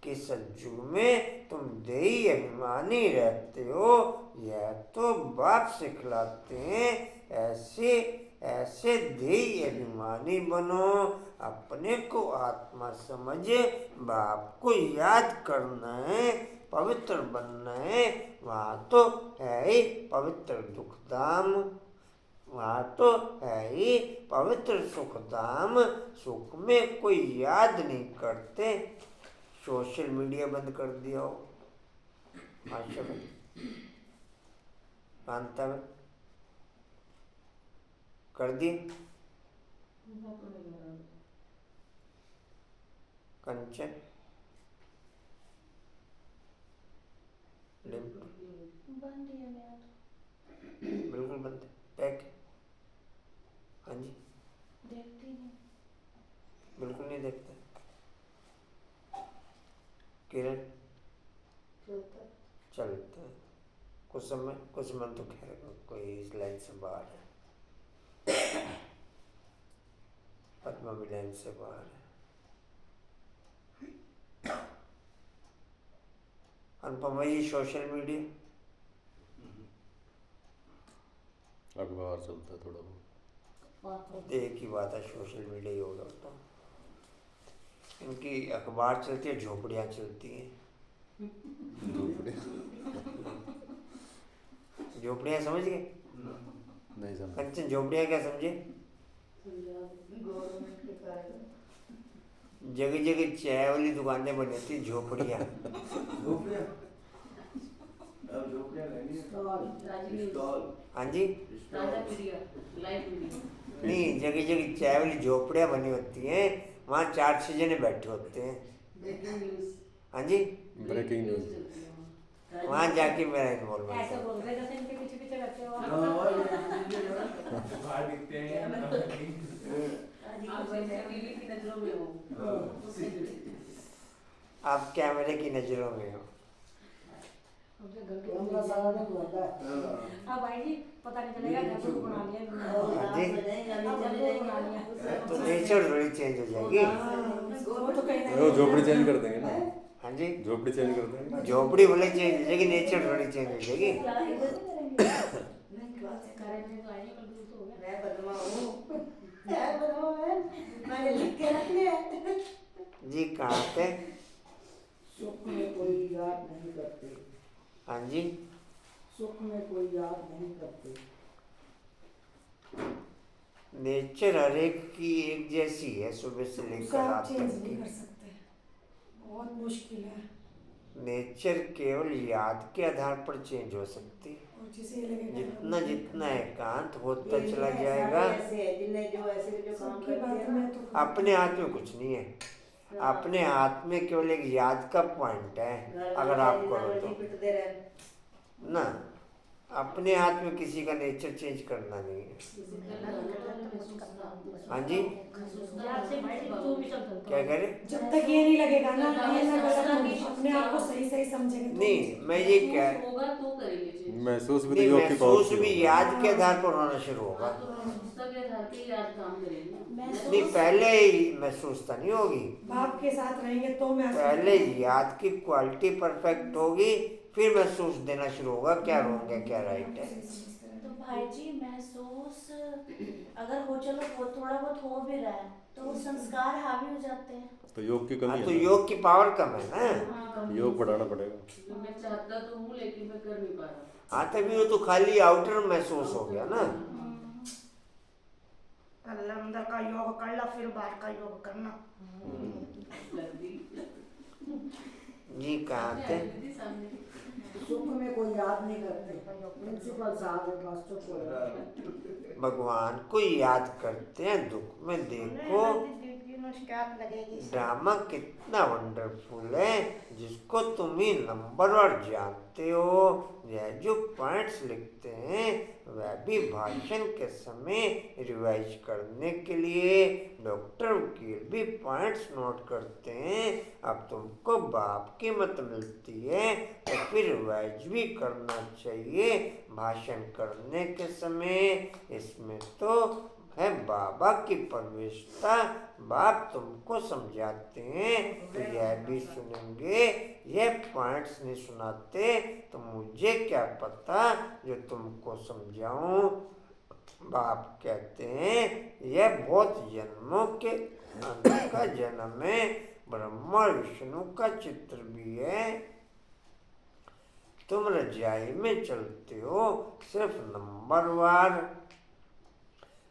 कि सज्जू में तुम देही अभिमानी रहते हो, यह तो बाप सिखलाते हैं। ऐसे देही अभिमानी बनो, अपने को आत्मा समझ बाप को याद करना है, पवित्र बनना है। वहाँ तो है ही पवित्र दुखधाम, वहाँ तो है ही पवित्र सुखधाम। सुख में कोई याद नहीं करते। सोशल मीडिया बंद कर दिया हो आशा मानता है, कर दिए। कंचन बंद ही है मेरा तो। बिल्कुल बंद पैक। हाँ जी, देखती नहीं। बिल्कुल नहीं देखते। किरण चलते हैं कुछ समय तो खैर कोई इस लाइन से बाहर है। पद्मा भी लाइन से बाहर है। अनुपमा ये सोशल मीडिया अखबार चलता है थोड़ा बहुत। एक ही बात है, सोशल मीडिया ही होगा। तो इनकी अखबार चलती है, झोपड़ियाँ चलती हैं। झोपड़ियाँ समझ गए? नहीं समझ। कंचन झोपड़ियाँ क्या समझे? गवर्नमेंट के कार्य जगह जगह चाय वाली दुकानें बनी थी, झोपड़ियाँ। झोपड़ियाँ अब झोपड़ियाँ नहीं है। स्टॉल। हाँ जी, ताजा मीडिया, लाइव मीडिया। नहीं, जगह जगह चाय वाली झोपड़ियाँ बनी होती हैं, वहाँ 4-6 जने बैठे होते हैं। Breaking news. हाँ जी, ब्रेकिंग न्यूज चलती है वहाँ। वहाँ जाके मेरा इन्वॉल्वमेंट ऐसे है। बोल रहे जैसे इनके पीछे पीछे रहते हो। बाहर दिखते हैं आप जैसे टीवी की नजरों में हो। आप कैमरे की नज़रों में हो। कैमरा सारा दिन खुलता है। अब भाई जी पता नहीं चलेगा घर को बना लिया। हाँ जी, अब घर को बना लिया। तो नेचर थोड़ी चेंज हो जाएगी। वो तो कहीं ना वो झोपड़ी चेंज कर देंगे ना। हाँ जी, झोपड़ी चेंज कर देंगे। झोपड़ी भले चेंज हो जाएगी, नेचर थोड़ी चेंज हो जाएगी। करेंगे तो आएंगे, पर दूर तो हो गया। मैं बदमा हूँ। मैं बदमा मैंने लिख के रख लिया। जी कहाँ पे? सुख में कोई याद नहीं करते। हाँ जी, सुख में कोई याद नहीं करते। नेचर हर एक की एक जैसी है, सुबह से लेकर उसका आप रात चेंज तक नहीं की। कर सकते, बहुत मुश्किल है। नेचर केवल याद के आधार पर चेंज हो सकती है। और जिसे ये लगेगा जितना जितना एकांत होता चला जाएगा, जिन्हें जो ऐसे जो काम सबकी बात करते में तो अपने हाथ में कुछ नहीं है। अपने हाथ में केवल एक याद का पॉइंट है, अगर आप करो तो ना। अपने हाथ में किसी का नेचर चेंज करना नहीं है। हाँ जी, याद से भाई जी तू भी चल चलता क्या है। कह रहे? जब तक ये नहीं लगेगा ना ये ना गलत हो, अपने आप को सही सही समझेंगे तो नहीं, मैं ये कह होगा तो करेंगे चेंज। महसूस भी नहीं, तो योग की पावर महसूस से भी होगा। याद के आधार पर होना शुरू होगा। तो महसूसता के आधार पे ही आज काम करेंगे। नहीं, पहले ही महसूसता नहीं होगी। बाप के साथ रहेंगे तो मैं पहले याद की क्वालिटी परफेक्ट होगी, फिर महसूस देना शुरू होगा क्या रॉन्ग है क्या राइट है। तो भाई जी महसूस अगर हो, चलो वो थोड़ा बहुत हो भी रहा है तो वो संस्कार हावी हो जाते हैं। तो योग की हाँ, कमी तो है ना। योग की पावर कम है ना। योग बढ़ाना पड़ेगा। तो मैं चाहता तो हूँ लेकिन मैं कर नहीं पा रहा। हाँ, तभी वो तो खाली आउटर महसूस हो गया ना। पहले अंदर का योग कर ला, फिर बाहर का योग करना। जी कहाँ थे? सुख में कोई याद नहीं करते। प्रिंसिपल साहब है बस चुप हो। भगवान को याद करते हैं, दुख में देखो स्टार्ट लगेगी। ड्रामा कितना वंडरफुल है, जिसको तुम ही नंबरवार जानते हो। यह जो पॉइंट्स लिखते हैं वह भी भाषण के समय रिवाइज करने के लिए। डॉक्टर वकील भी पॉइंट्स नोट करते हैं। अब तुमको बाप की मत मिलती है तो फिर रिवाइज भी करना चाहिए भाषण करने के समय। इसमें तो है बाबा की प्रवेशता। बाप तुमको समझाते हैं तो यह भी सुनेंगे। यह पॉइंट्स नहीं सुनाते तो मुझे क्या पता जो तुमको समझाऊं। बाप कहते हैं यह बहुत जन्मों के अंत का जन्म है। ब्रह्मा और विष्णु का चित्र भी है। तुम रजाई में चलते हो सिर्फ नंबरवार।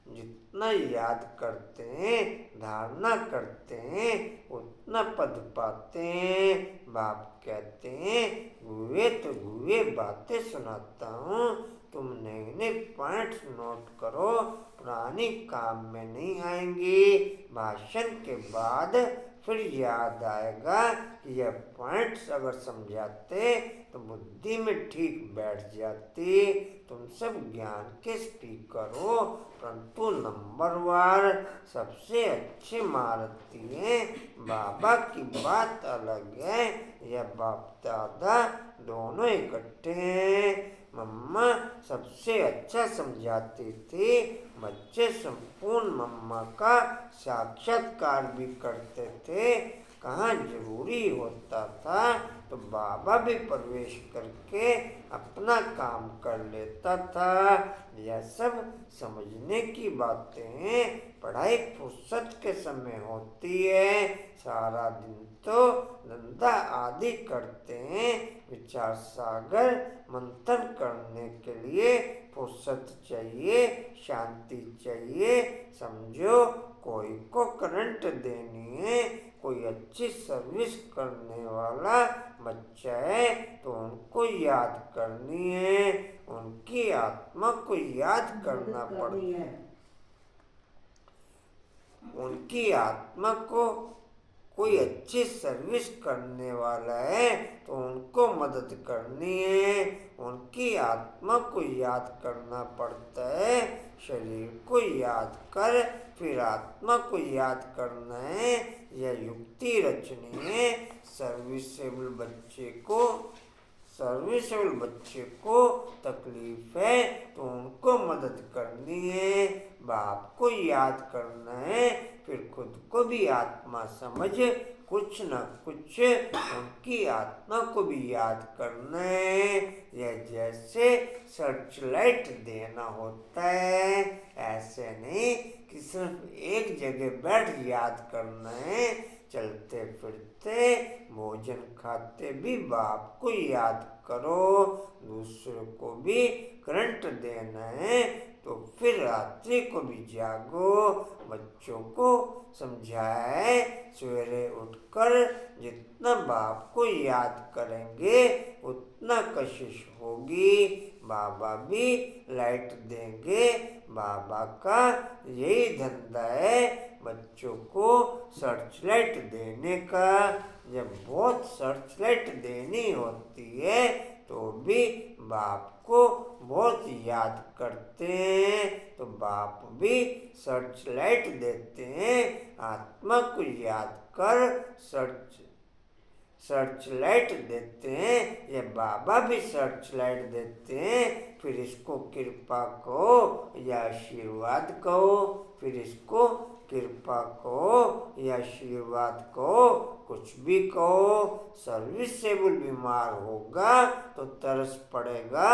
जितना याद करते हैं धारणा करते हैं उतना पद पाते हैं। बाप कहते हैं गुए तो गुए बातें सुनाता हूँ, तुम नए नए पॉइंट्स नोट करो, पुरानी काम में नहीं आएंगी। भाषण के बाद फिर याद आएगा कि यह पॉइंट्स अगर समझाते तो बुद्धि में ठीक बैठ जाती। तुम सब ज्ञान के स्पीकर हो, परंतु नंबरवार सबसे अच्छे महारथी हैं। बाबा की बात अलग है, यह बाप दादा दोनों इकट्ठे हैं। मम्मा सबसे अच्छा समझाती थी। बच्चे संपूर्ण मम्मा का साक्षात्कार भी करते थे। कहाँ जरूरी होता था तो बाबा भी प्रवेश करके अपना काम कर लेता था। यह सब समझने की बातें हैं। पढ़ाई फुर्सत के समय होती है। सारा दिन तो धंधा आदि करते हैं। विचार सागर मंथन करने के लिए फुर्सत चाहिए, शांति चाहिए। समझो कोई को करंट देनी है, कोई अच्छी सर्विस करने वाला बच्चा है तो उनको याद करनी है, उनकी आत्मा को याद करना पड़ता है। उनकी आत्मा को कोई अच्छी सर्विस करने वाला है तो उनको मदद करनी है। उनकी आत्मा को याद करना पड़ता है। शरीर को याद कर फिर आत्मा को याद करना है। यह युक्ति रचनी है। सर्विसेबल बच्चे को तकलीफ है तो उनको मदद करनी है। बाप को याद करना है फिर खुद को भी आत्मा समझ कुछ न कुछ उनकी आत्मा को भी याद करना है। यह जैसे सर्च लाइट देना होता है, ऐसे नहीं कि सिर्फ एक जगह बैठ याद करना है। चलते फिरते भोजन खाते भी बाप को याद करो। दूसरों को भी करंट देना है तो फिर रात्रि को भी जागो। बच्चों को समझाए सवेरे उठकर जितना बाप को याद करेंगे उतना कशिश होगी। बाबा भी लाइट देंगे। बाबा का यही धंधा है बच्चों को सर्च लाइट देने का। जब बहुत सर्च लाइट देनी होती है तो भी बाप को बहुत याद करते हैं तो बाप भी सर्च लाइट देते हैं। आत्मा को याद कर सर्च लाइट देते हैं। ये बाबा भी सर्च लाइट देते हैं। फिर इसको कृपा कहो या आशीर्वाद कहो, फिर इसको कृपा कहो या आशीर्वाद कहो, कुछ भी कहो। सर्विसेबल बीमार होगा तो तरस पड़ेगा।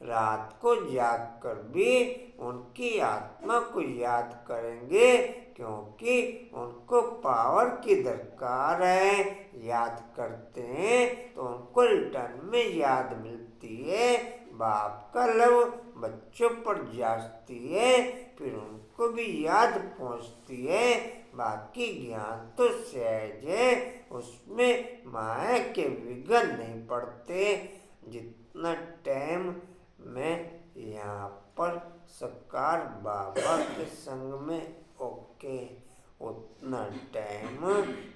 रात को जाग कर भी उनकी आत्मा को याद करेंगे क्योंकि उनको पावर की दरकार है। याद करते हैं तो उनको रिटर्न में याद मिलती है। बाप का लव बच्चों पर जाती है फिर उनको भी याद पहुंचती है। बाकी ज्ञान तो सहज है, उसमें माया के विघ्न नहीं पड़ते। जितना टाइम मैं यहाँ पर सकार बाबा के संग में ओके। उतना टाइम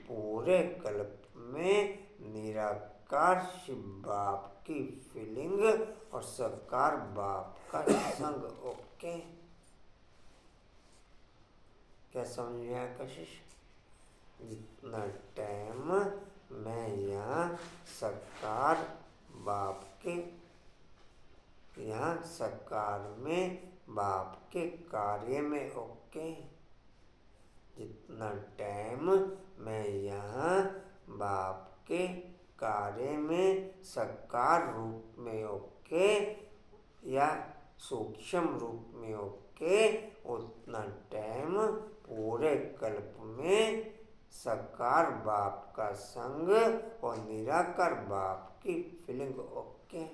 पूरे कल्प में निराकार शिव बाप की फीलिंग और साकार बाप का संग। ओके, क्या समझ में आया कशिश? जितना टाइम मैं यहाँ साकार बाप के, यहाँ साकार में बाप के कार्य में। ओके, जितना टाइम मैं यहाँ बाप के कार्य में साकार रूप में। ओके, या सूक्ष्म रूप में। ओके, उतना टाइम पूरे कल्प में साकार बाप का संग और निराकार बाप की फीलिंग। ओके,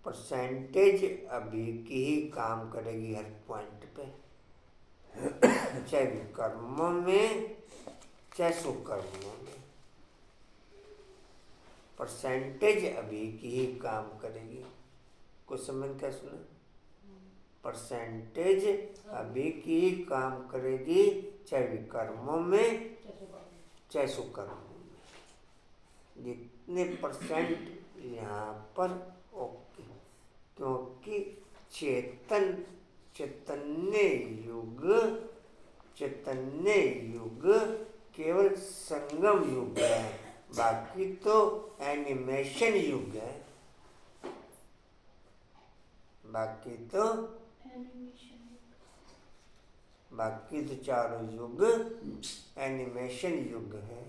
परसेंटेज अभी की ही काम करेगी हर पॉइंट पे, चाहे कर्मों में चाहे सुकर्मों में। परसेंटेज अभी की ही काम करेगी। कुछ समझ क्या सुना? परसेंटेज अभी की ही काम करेगी, चाहे विकर्मों में चाहे सुकर्मों में। जितने परसेंट यहाँ पर ओके, क्योंकि चैतन्य युग केवल संगम युग है, बाकी तो एनिमेशन युग है। बाकी तो चारों युग एनिमेशन युग है।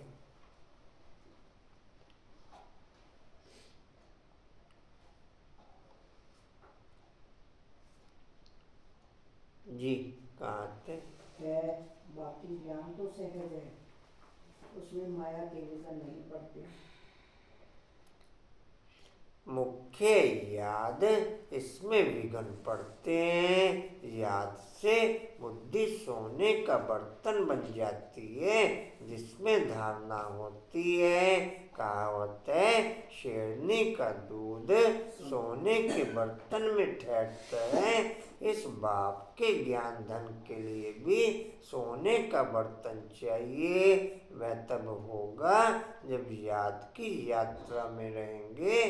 जी, कहाँ थे? है बाकी ज्ञान तो सहज है, उसमें माया के विघन नहीं पड़ते। मुख्य याद इसमें विघन पड़ते हैं। याद से बुद्धि सोने का बर्तन बन जाती है, जिसमें धारणा होती है। कहावत है, शेरनी का दूध सोने के बर्तन में ठहरता है। इस बाप के ज्ञान धन के लिए भी सोने का बर्तन चाहिए। वह तब होगा जब याद की यात्रा में रहेंगे।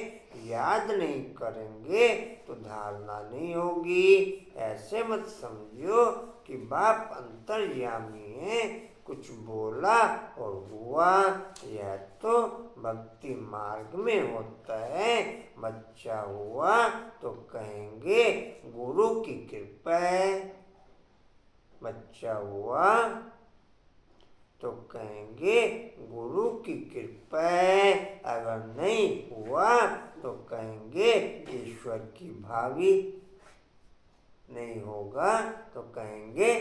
याद नहीं करेंगे तो धारणा नहीं होगी। ऐसे मत समझो कि बाप अंतर्यामी है, कुछ बोला और हुआ। यह तो भक्ति मार्ग में होता है। बच्चा हुआ तो कहेंगे गुरु की कृपा है। बच्चा हुआ तो कहेंगे गुरु की कृपा है। अगर नहीं हुआ तो कहेंगे ईश्वर की भावी। नहीं होगा तो कहेंगे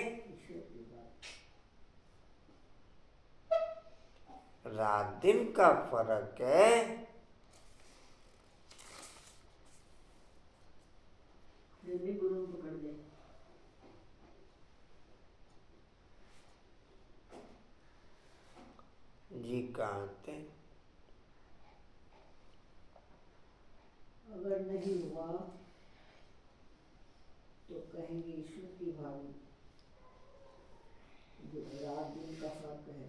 रात दिन का फर्क है। फिर भी गुरु पकड़ दे। जी, कहाँ थे? अगर नहीं हुआ तो कहेंगे ईश्वर की भावी। रात दिन का फर्क है।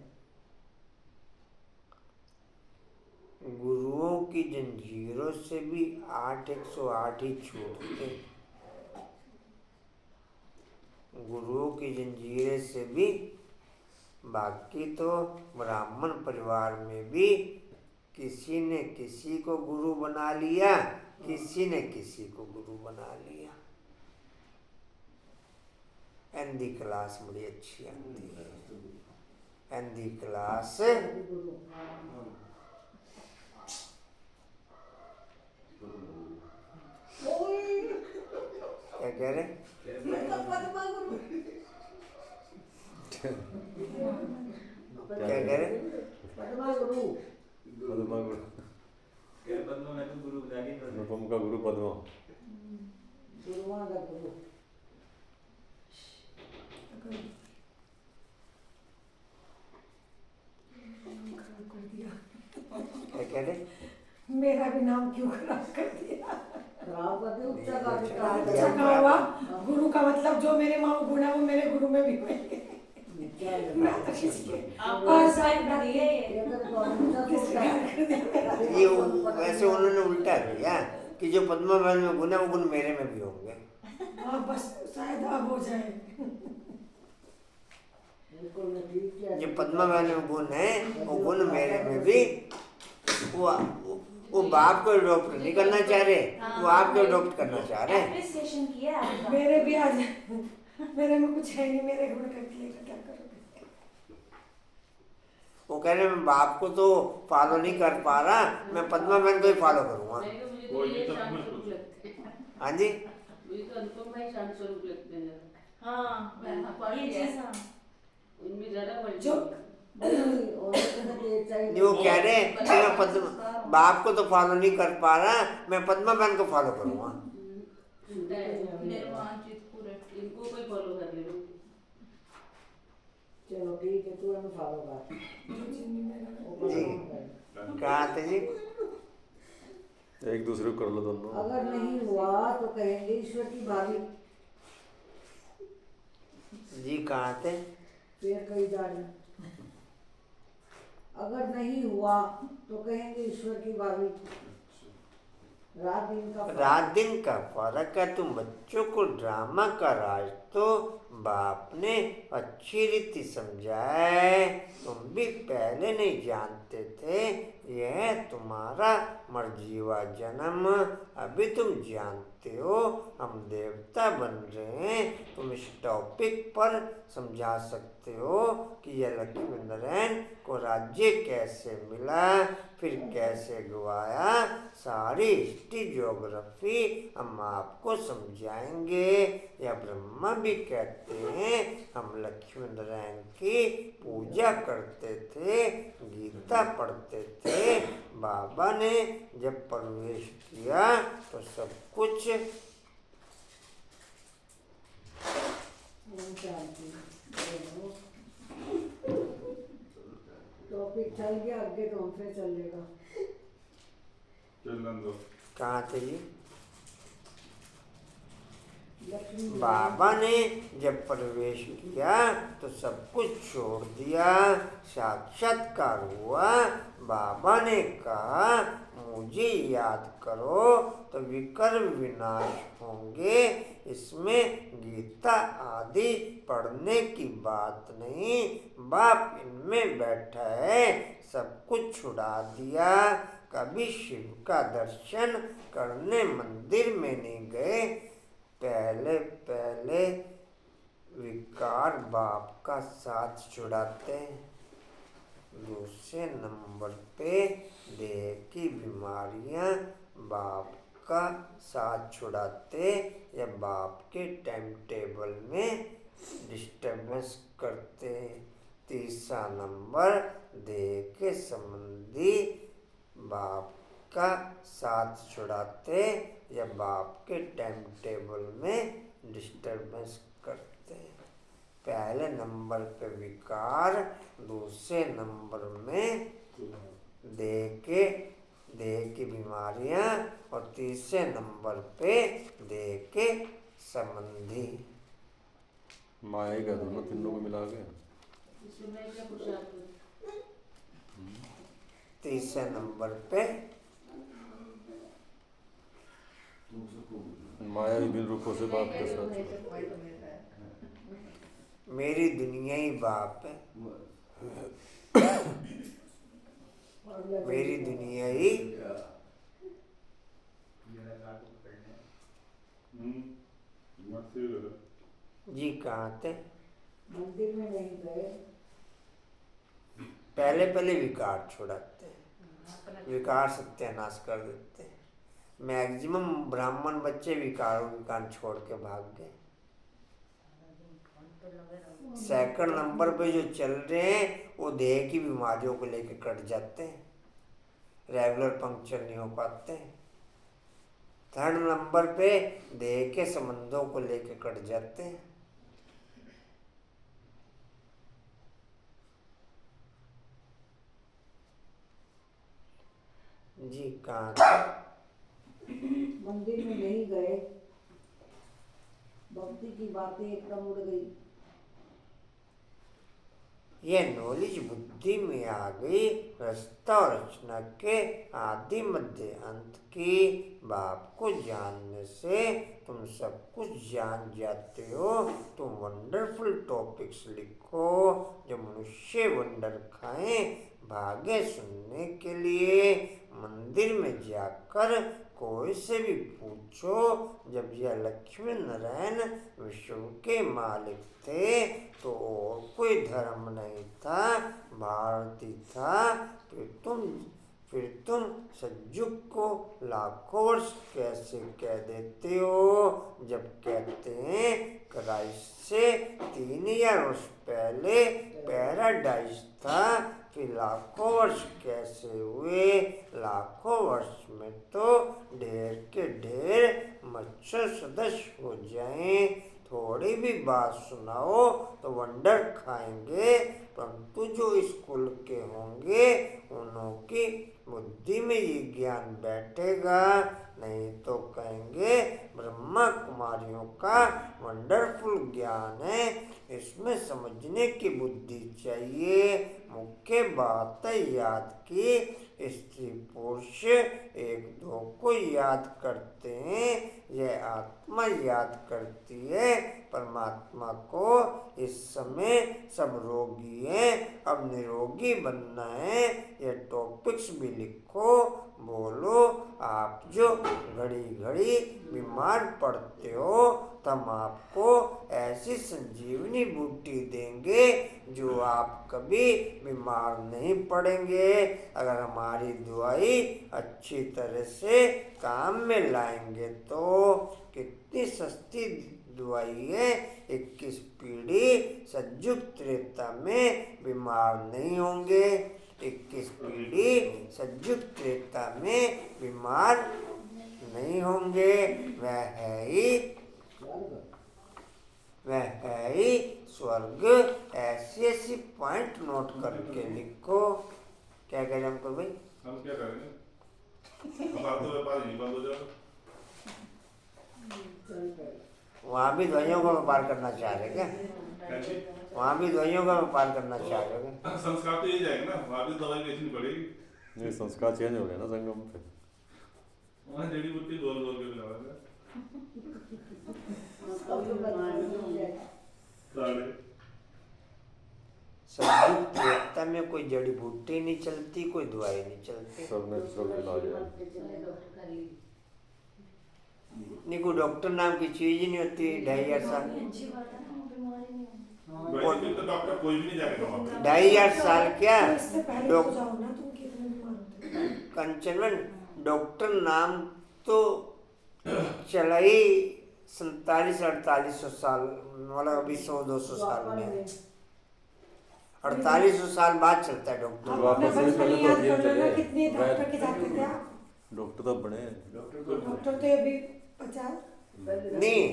गुरुओं की जंजीरों से भी 8/108 ही छूटते। गुरुओं की जंजीरें से भी। बाकी तो ब्राह्मण परिवार में भी किसी ने किसी को गुरु बना लिया, किसी ने किसी को गुरु बना लिया। हिंदी क्लास बड़ी अच्छी आती है। हिंदी क्लास क्या कह रहे? क्या कह रहे? पद्मा गुरु। पद्मा गुरु। क्या पद्मा? मैं तो गुरु बना के अनुपम का गुरु पद्मा। गुरुआ का गुरु खराब कर दिया। क्या कह रहे? मेरा भी नाम क्यों खराब कर दिया? खराब कर दे ऊंचा का अच्छा कहा हुआ। गुरु का मतलब जो मेरे माँ गुण है वो मेरे गुरु में भी होंगे। मैं तो किसी के और साइड कर दिए ये वैसे उन्होंने उल्टा किया कि जो पद्मा बहन में गुण है वो गुण मेरे में भी होंगे। हाँ बस शायद अब हो जाए। जो पद्मा बहन में गुण है वो गुण मेरे में भी वो बाप को अडॉप्ट नहीं करना चाह रहे, वो आपको अडॉप्ट करना चाह रहे हैं। एप्रिसिएशन किया आपका। मेरे भी आज मेरे में कुछ है नहीं, मेरे गुण कर दिए तो क्या करोगे? वो कह रहे मैं बाप को तो फॉलो नहीं कर पा रहा, मैं पद्मा बहन को ही फॉलो करूंगा। नहीं तो मुझे तो ये शांत स्वरूप लगते हैं। हाँ जी, मुझे तो अनुपम भाई शांत स्वरूप लगते हैं जरा। हाँ ये चीज हाँ। उनमें ज्यादा जो नहीं वो कह रहे हैं कि मैं पद्मा बाप को तो फॉलो नहीं कर पा रहा, मैं पद्मा बहन को फॉलो करूंगा। निर्वाण चित्तपुर इनको कोई फॉलो कर ले। चलो ठीक है तू हमें फॉलो कर जी कहा थे जी? एक दूसरे को कर लो दोनों। अगर नहीं हुआ तो कहेंगे ईश्वर की भाभी। जी कहा थे? फिर कई जाने अगर नहीं हुआ तो कहेंगे ईश्वर की भाभी। रात दिन का फर्क है। तुम बच्चों को ड्रामा का राज तो बाप ने अच्छी रीति समझाए, तुम भी पहले नहीं जानते थे। यह तुम्हारा मर्जीवा जन्म, अभी तुम जानते हो हम देवता बन रहे हैं। तुम इस टॉपिक पर समझा सकते हो कि यह लक्ष्मी नारायण को राज्य कैसे मिला, फिर कैसे गवाया। सारी हिस्ट्री ज्योग्राफी हम आपको समझाएंगे। या ब्रह्मा भी कहते हैं हम लक्ष्मी नारायण की पूजा करते थे, गीता पढ़ते थे। बाबा ने जब प्रवेश किया तो सब कुछ टॉपिक चल गया, आगे तो हम फिर चलेगा। कहाँ थे जी? बाबा ने जब प्रवेश किया तो सब कुछ छोड़ दिया, साक्षात्कार हुआ। बाबा ने कहा मुझे याद करो तो विकर्म विनाश होंगे। इसमें गीता आदि पढ़ने की बात नहीं, बाप इनमें बैठा है, सब कुछ छुड़ा दिया। कभी शिव का दर्शन करने मंदिर में नहीं गए। पहले पहले विकार बाप का साथ छुड़ाते, दूसरे नंबर पे देह की बीमारियां बाप का साथ छुड़ाते या बाप के टाइम टेबल में डिस्टर्बेंस करते। तीसरा नंबर देह के संबंधी बाप का साथ छुड़ाते या बाप के टाइम टेबल में डिस्टर्बेंस करते। पहले नंबर पे विकार, दूसरे नंबर में देह की बीमारियां और तीसरे नंबर पे देह के संबंधी। माया ही कर दो ना तीनों को मिला के। इसमें क्या पुरुषार्थ? तीसरे नंबर पे माया विभिन्न रूपों से बाप के साथ। मेरी दुनिया ही बाप है, मेरी दुनिया ही। जी कहाँ थे? मंदिर में नहीं गए। पहले पहले विकार छुड़ाते हैं, विकार सत्यानाश कर देते हैं। मैक्सिमम ब्राह्मण बच्चे विकारों के कारण छोड़ के भाग गए। सेकंड नंबर पे जो चल रहे हैं वो देह की बीमारियों को लेकर कट जाते हैं, रेगुलर पंक्चर नहीं हो पाते हैं। 3rd नंबर पे देह के संबंधों को लेके कट जाते हैं। जी कहाँ मंदिर में नहीं गए, भक्ति की बातें एकदम उड़ गई। यह नॉलेज बुद्धि में आ गई, रचना और रचना के आदि मध्य अंत की बात को जानने से तुम सब कुछ जान जाते हो। तुम वंडरफुल टॉपिक्स लिखो जो मनुष्य वंडर खाएं, भागे सुनने के लिए। मंदिर में जाकर कोई से भी पूछो, जब यह लक्ष्मी नारायण विश्व के मालिक थे तो और कोई धर्म नहीं था, भारती था। फिर तुम सज्जुग को लाखों वर्ष कैसे कह देते हो, जब कहते हैं क्राइस्ट से 3000 वर्ष पहले पैराडाइज था। फिर लाखों वर्ष कैसे हुए? लाखों वर्ष में तो ढेर के ढेर मच्छर सदस्य हो जाएं। थोड़ी भी बात सुनाओ तो वंडर खाएंगे, परंतु जो स्कूल के होंगे उन्हों की बुद्धि में ये ज्ञान बैठेगा, नहीं तो कहेंगे ब्रह्मा कुमारियों का वंडरफुल ज्ञान है, इसमें समझने की बुद्धि चाहिए। मुख्य बात है याद की स्त्री पुरुष एक दो को याद करते हैं, यह आत्मा याद करती है परमात्मा को। इस समय सब रोगी हैं, अब निरोगी बनना है। यह टॉपिक्स भी लिखो, बोलो। आप जो घड़ी घड़ी बीमार पड़ते हो, हम आपको ऐसी संजीवनी बूटी देंगे जो आप कभी बीमार नहीं पड़ेंगे, अगर हमारी दवाई अच्छी तरह से काम में लाएंगे तो। कितनी सस्ती दवाई है। 21 पीढ़ी सज्जुग त्रेता में बीमार नहीं होंगे। 21 पीढ़ी सज्जुग त्रेता में बीमार नहीं होंगे। वह है ही स्वर्ग। ऐसी पॉइंट नोट करके लिखो। क्या कह रहे हैं हमको भाई? हम क्या करेंगे? हमारा तो व्यापार ही बंद हो जाएगा। वहाँ भी दवाइयों का व्यापार करना चाह रहे क्या? वहाँ भी दवाइयों का व्यापार करना चाह रहे हो? संस्कार तो ये जाएगा ना, वहाँ भी दवाई बेचनी पड़ेगी। नहीं, संस्कार चेंज हो गया ना संगम पे। वहाँ जड़ी बूटी गोल गोल के बनाएगा। सज्जुग त्रेता में कोई जड़ी बूटी नहीं चलती, कोई दवाई नहीं चलती। सब नेचुरल इलाज है। नहीं, कोई डॉक्टर नाम की चीज ही नहीं होती। 2500 साल, तो डॉक्टर कोई भी नहीं जाएगा वहाँ पे। 2500 साल क्या इससे पहले हो जाओ ना, तुम कितने बीमार होते हो। कंचनवन डॉक्टर नाम तो चला ही 4700-4800 साल, मतलब अभी 100-200 साल में। 4800 साल बाद चलता है डॉक्टर। आप अपना बचपन याद कर लो ना, कितने डॉक्टर के जाते थे आप? डॉक्टर तो बने हैं। डॉक्टर तो अभी 50 नहीं,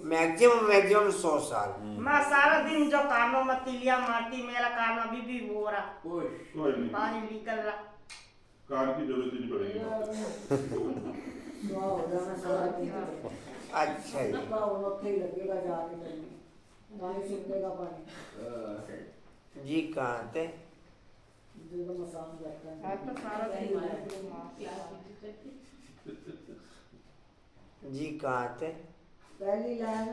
मैक्सिमम 100 साल। मैं सारा दिन जो कानों में तिलिया मारती, मेरा कान अभी भी हो रहा, कोई नहीं, पानी निकल रहा। कान की जरूरत ही नहीं पड़ेगी। अच्छा जी, जी कहाँ थे? जी कहाँ थे? पहली लाइन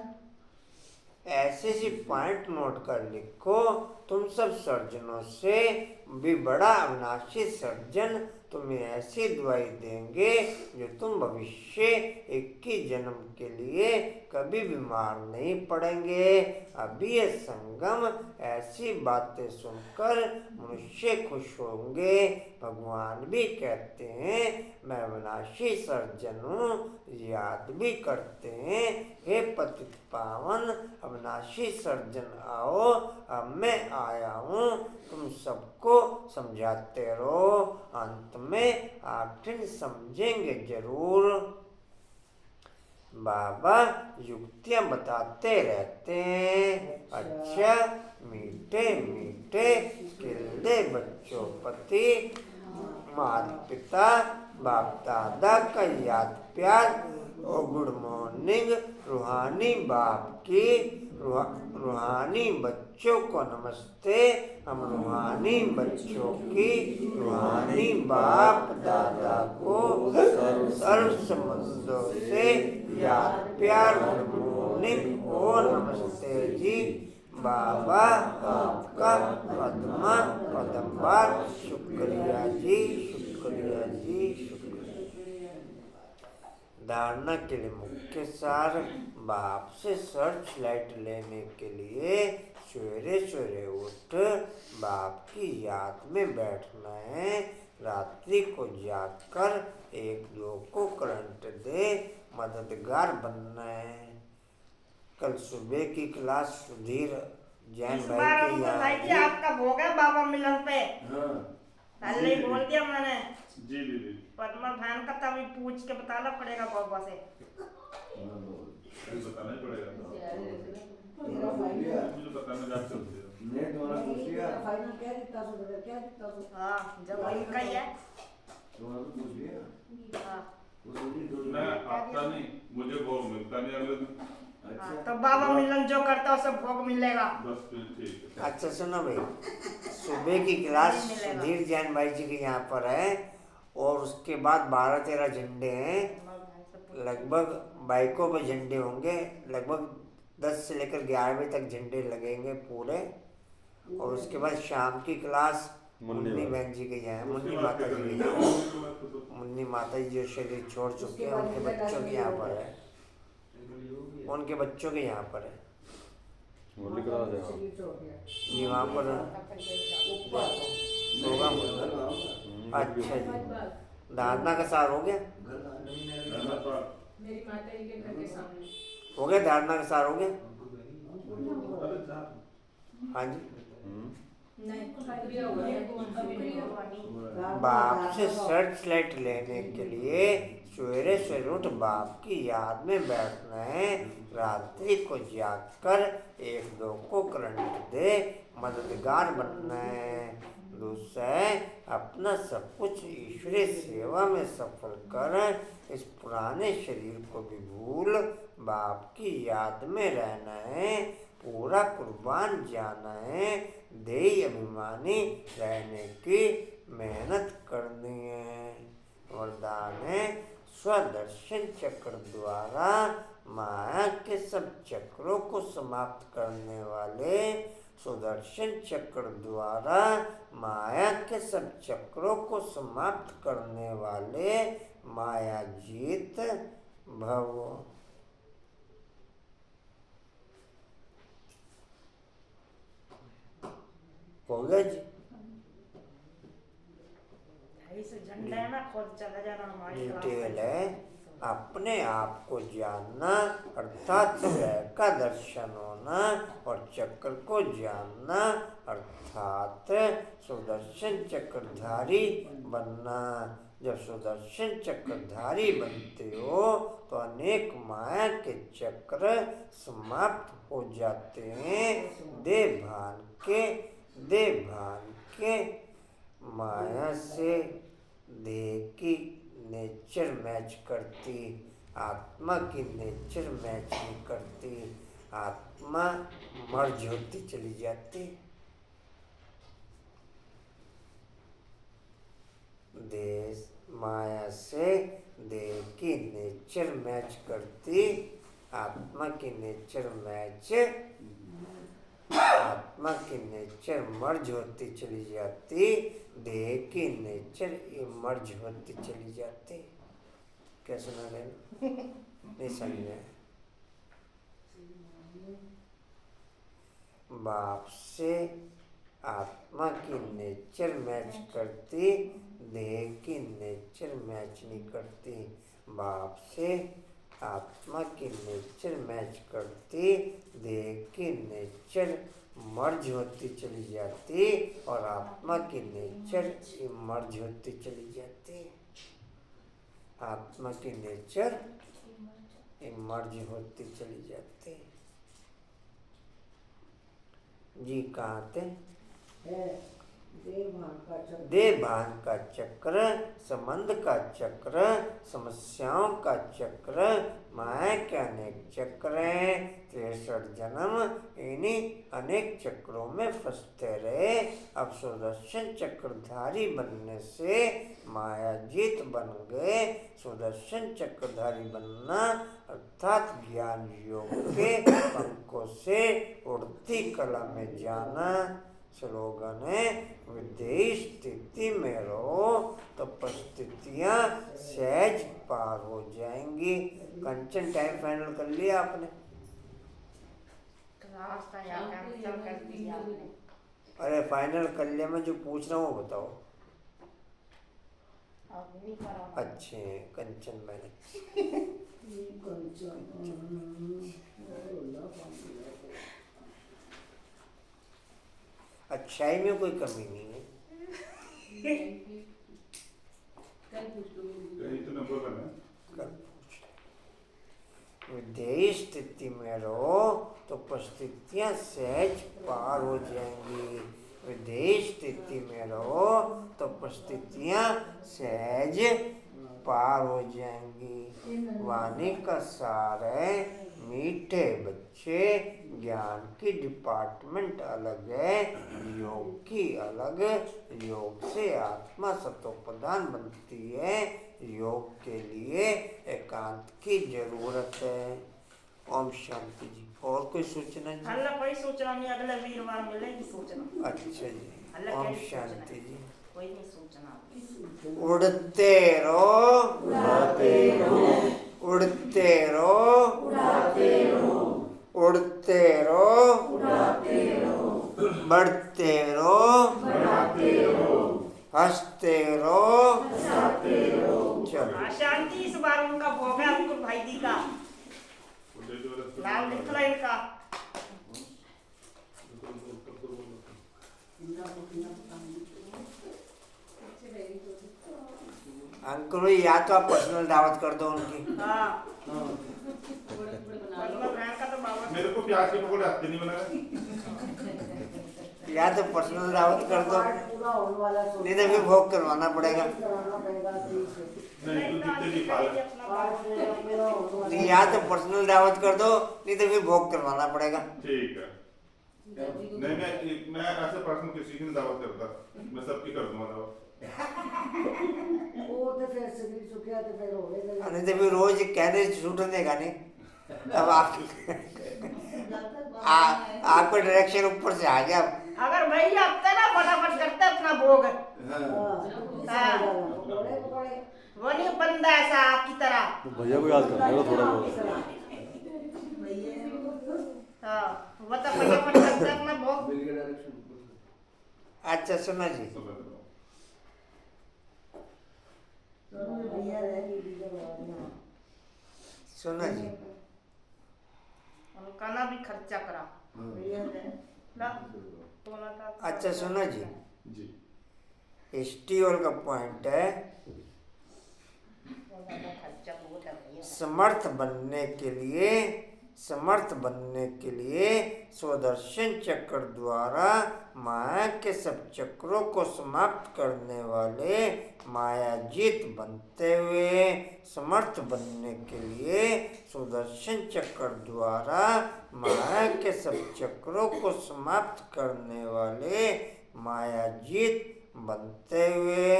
ऐसे सी पॉइंट नोट कर लिखो। तुम सब सर्जनों से भी बड़ा अविनाशी सर्जन तुम्हें ऐसी दवाई देंगे जो तुम भविष्य 21 जन्म के लिए कभी बीमार नहीं पड़ेंगे। अभी ये संगम ऐसी बातें सुनकर मनुष्य खुश होंगे। भगवान भी कहते हैं मैं अविनाशी सर्जन हूँ, याद भी करते हैं हे पतित पावन अविनाशी सर्जन आओ, अब मैं आया हूँ, तुम सबको समझाते रहो, अंत में आखिर समझेंगे जरूर। बाबा युक्तियां बताते रहते हैं। अच्छा मीठे मीठे खिलते बच्चों प्रति माता पिता बाप दादा का याद प्यार और गुड मॉर्निंग रूहानी बाप की रूहानी बच्चों को नमस्ते। हम रूहानी बच्चों की रूहानी बाप दादा को सर्व संबंधों से याद प्यार गुड मॉर्निंग और नमस्ते जी। बाबा आपका पद्मा पदम्बार शुक्रिया जी, शुक्रिया जी, शुक्रिया। धारणा के लिए मुख्य सार। बाप से सर्च लाइट लेने के लिए सवेरे सवेरे उठ बाप की याद में बैठना है। रात्रि को जागकर एक दो को करंट दे मददगार बनना है। कल सुबह की क्लास सुधीर जैन इस भाई बार के हमको यहाँ भाई जी आपका भोग है बाबा मिलन पे। हाँ पहले ही बोल दिया मैंने। जी दीदी पद्मा बहन का तभी पूछ के बताना पड़ेगा बाबा से। बताना ही पड़ेगा ना। मेरा फाइनल मुझे बताना जा सकते हो। नेट वाला पूछ लिया फाइनल क्या दिखता सो बेटा, क्या दिखता सो? हाँ जब इनका ही है। तुम्हारा तो पूछ लिया हाँ वो दूसरी दो मैं आता नहीं, मुझे भोग मिलता नहीं अगले दिन। हाँ, तो बाबा मिलन जो करता है उसे भोग मिलेगा। बस फिर ठीक है। अच्छा सुनो भाई, सुबह की क्लास नहीं मिलेगा। सुधीर जैन भाई जी के यहाँ पर है और उसके बाद 12-13 झंडे हैं। लगभग बाइकों पे झंडे होंगे, लगभग 10 से लेकर 11 बजे तक झंडे लगेंगे पूरे। और उसके बाद शाम की क्लास मुन्नी बहन जी के यहाँ, मुन्नी माता जी के यहाँ। मुन्नी माता जी जो शरीर छोड़ चुके हैं उनके बच्चों के यहाँ पर है, उनके बच्चों के यहाँ पर है मुरली करा देगा। जी वहाँ पर होगा मुन्ना। अच्छा जी, धारणा का सार हो गया? मेरी माता जी के घर के सामने। हो गया धारणा का सार हो गया? हाँ जी। बाप से सर्च लाइट लेने के लिए सवेरे सवेरे उठ बाप की याद में बैठना है। रात्रि को जागकर एक दो को करंट दे मददगार बनना है। दूसरा है अपना सब कुछ ईश्वरीय सेवा में सफल कर इस पुराने शरीर को भी भूल बाप की याद में रहना है। पूरा कुर्बान जाना है, देही अभिमानी रहने की मेहनत करनी है। वरदान है स्वदर्शन चक्र द्वारा माया के सब चक्रों को समाप्त करने वाले। सुदर्शन चक्र द्वारा माया के सब चक्रों को समाप्त करने वाले माया जीत भव। हो गया जी। ऐसे झंडे में खुद चला जाना हमारी क्लास डिटेल में। है अपने आप को जानना अर्थात स्वयं का दर्शन होना और चक्र को जानना अर्थात सुदर्शन चक्रधारी बनना। जब सुदर्शन चक्रधारी बनते हो तो अनेक माया के चक्र समाप्त हो जाते हैं। देह भान के माया से देह की नेचर मैच करती, आत्मा की नेचर मैच नहीं करती। आत्मा मर्ज होती चली जाती। देह माया से देह की नेचर मैच करती, आत्मा की नेचर मैच, आत्मा की नेचर मर्ज होती चली जाती, देह की नेचर मर्ज होती चली जाती। क्या सुना रहे? नहीं समझे? बाप से आत्मा की नेचर मैच करती, देह की नेचर मैच नहीं करती। बाप से आत्मा की नेचर मैच करती, देह की नेचर मर्ज होती चली जाती और आत्मा की नेचर मर्ज होती चली जाती। आत्मा की नेचर इमर्ज होती चली जाती है। जी कहाँ थे? देह भान का चक्र, संबंध का चक्र, समस्याओं का चक्र, माया के अनेक चक्र हैं। 63 जन्म इन्हीं अनेक चक्रों में फंसते रहे। अब सुदर्शन चक्रधारी बनने से माया जीत बन गए। सुदर्शन चक्रधारी बनना अर्थात ज्ञान योग के पंखों से उड़ती कला में जाना। स्लोगन है, विदेही स्थिति में रहो तो परिस्थितियाँ सहज पार हो जाएंगी। कंचन टाइम फाइनल कर लिया आपने? रास्ता या कैंसिल कर दिया आपने। अरे फाइनल कर लिया, मैं जो पूछ रहा हूँ वो बताओ। अब नहीं करा। अच्छे कंचन मैंने अच्छाई में कोई कमी नहीं है। तो नंबर करना है। कल पूछ। विदेही स्थिति में रहो तो परिस्थितियाँ सहज पार हो जाएंगी। विदेही स्थिति में रहो तो परिस्थितियाँ सहज पार हो जाएंगी। वाणी का सार है, मीठे बच्चे। ज्ञान की डिपार्टमेंट अलग है, योग की अलग। योग से आत्मा सतोप्रधान बनती है। योग के लिए एकांत की जरूरत है। ओम शांति जी। और कोई सूचना जी? अल्लाह कोई सूचना नहीं, अगले वीरवार मिलेगी सूचना। अच्छा जी। अल्लाह ओम क्या शांति जी। कोई नहीं सूचना। उड़ते रहो, उड़ते रहो, उड़ते रहो, उड़ते रहो, बढ़ते रहो, हंसते रहो। चलो शांति। इस बार उनका भोग है अंकुर भाई जी का, नाम लिख लो इनका। अंकुर भाई, या तो आप पर्सनल दावत कर दो उनकी। हाँ बहन का तो बाबा मेरे को प्याज के पकौड़े आते नहीं बनाने। या तो पर्सनल दावत कर दो, नहीं तो फिर भोग करवाना पड़ेगा। नहीं तो जितने भी खा ले। या तो पर्सनल दावत कर दो, नहीं तो फिर भोग करवाना पड़ेगा। ठीक है। नहीं मैं ऐसे पर्सन किसी की नहीं दावत करता, मैं सबकी कर दूंगा दावत। नहीं तो फिर रोज कहने छूट देगा नहीं। अब आपको डायरेक्शन ऊपर से आ गया। अगर भैया हफ्ते ना फटाफट करते अपना भोग। वो नहीं बंदा ऐसा आपकी तरह। तो भैया को याद करना है थोड़ा बहुत। हाँ वो तो फटाफट करते अपना भोग। अच्छा सुना जी, सुना जी। उनका ना भी खर्चा करा। अच्छा सुना जी, जी स्टील का पॉइंट है, समर्थ बनने के लिए सुदर्शन चक्र द्वारा माया के सब चक्रों को समाप्त करने वाले मायाजीत बनते हुए, समर्थ बनने के लिए सुदर्शन चक्र द्वारा माया के सब चक्रों को समाप्त करने वाले मायाजीत बनते हुए।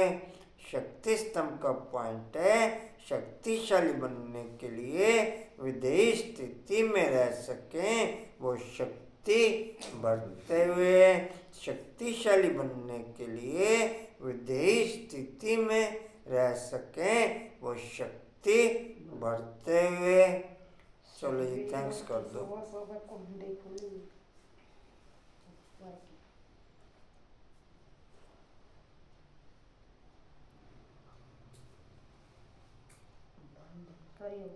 शक्ति स्तंभ का पॉइंट है, शक्तिशाली बनने के लिए विदेही स्थिति में रह सकें वो शक्ति बढ़ते हुए। शक्तिशाली बनने के लिए विदेही स्थिति में रह सकें वो शक्ति बढ़ते हुए। चलो जी थैंक्स कर दो। करिए।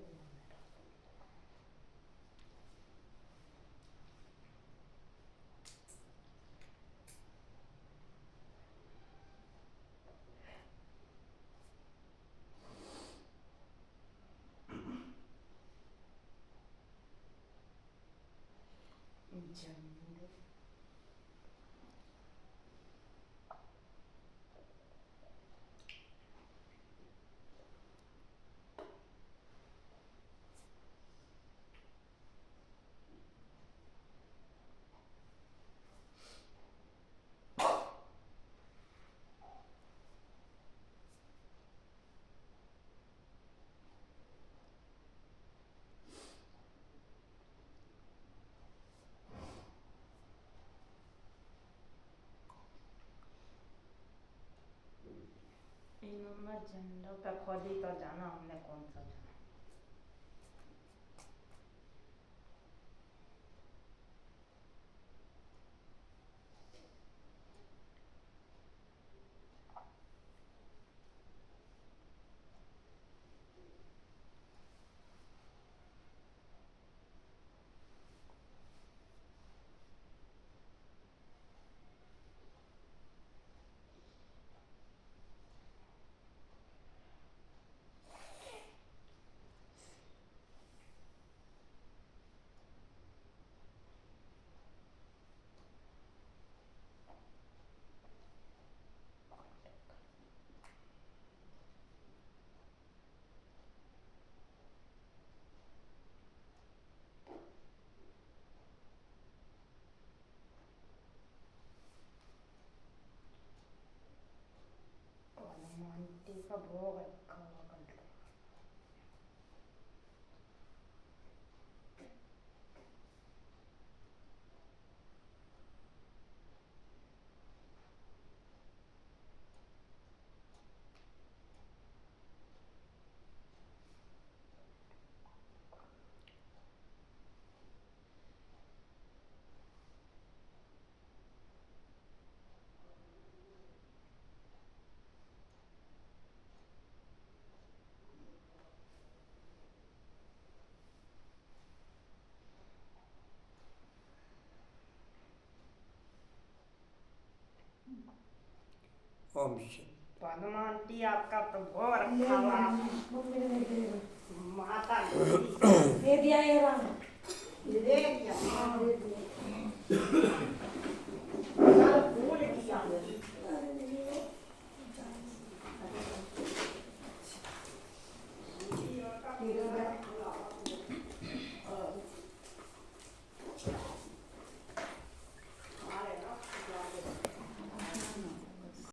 मैं झंडा पे खोदी तो जाना हमने कौन सा जाना। आंटी का भोग रखा हुआ कंट्रोल। ओम शांति। पद्मा आंटी आपका तो भोग ले रखा हुआ। मम्मी ने नहीं दिया। माता दे दिया ये रहा। दे दिया। हाँ, दे दिया।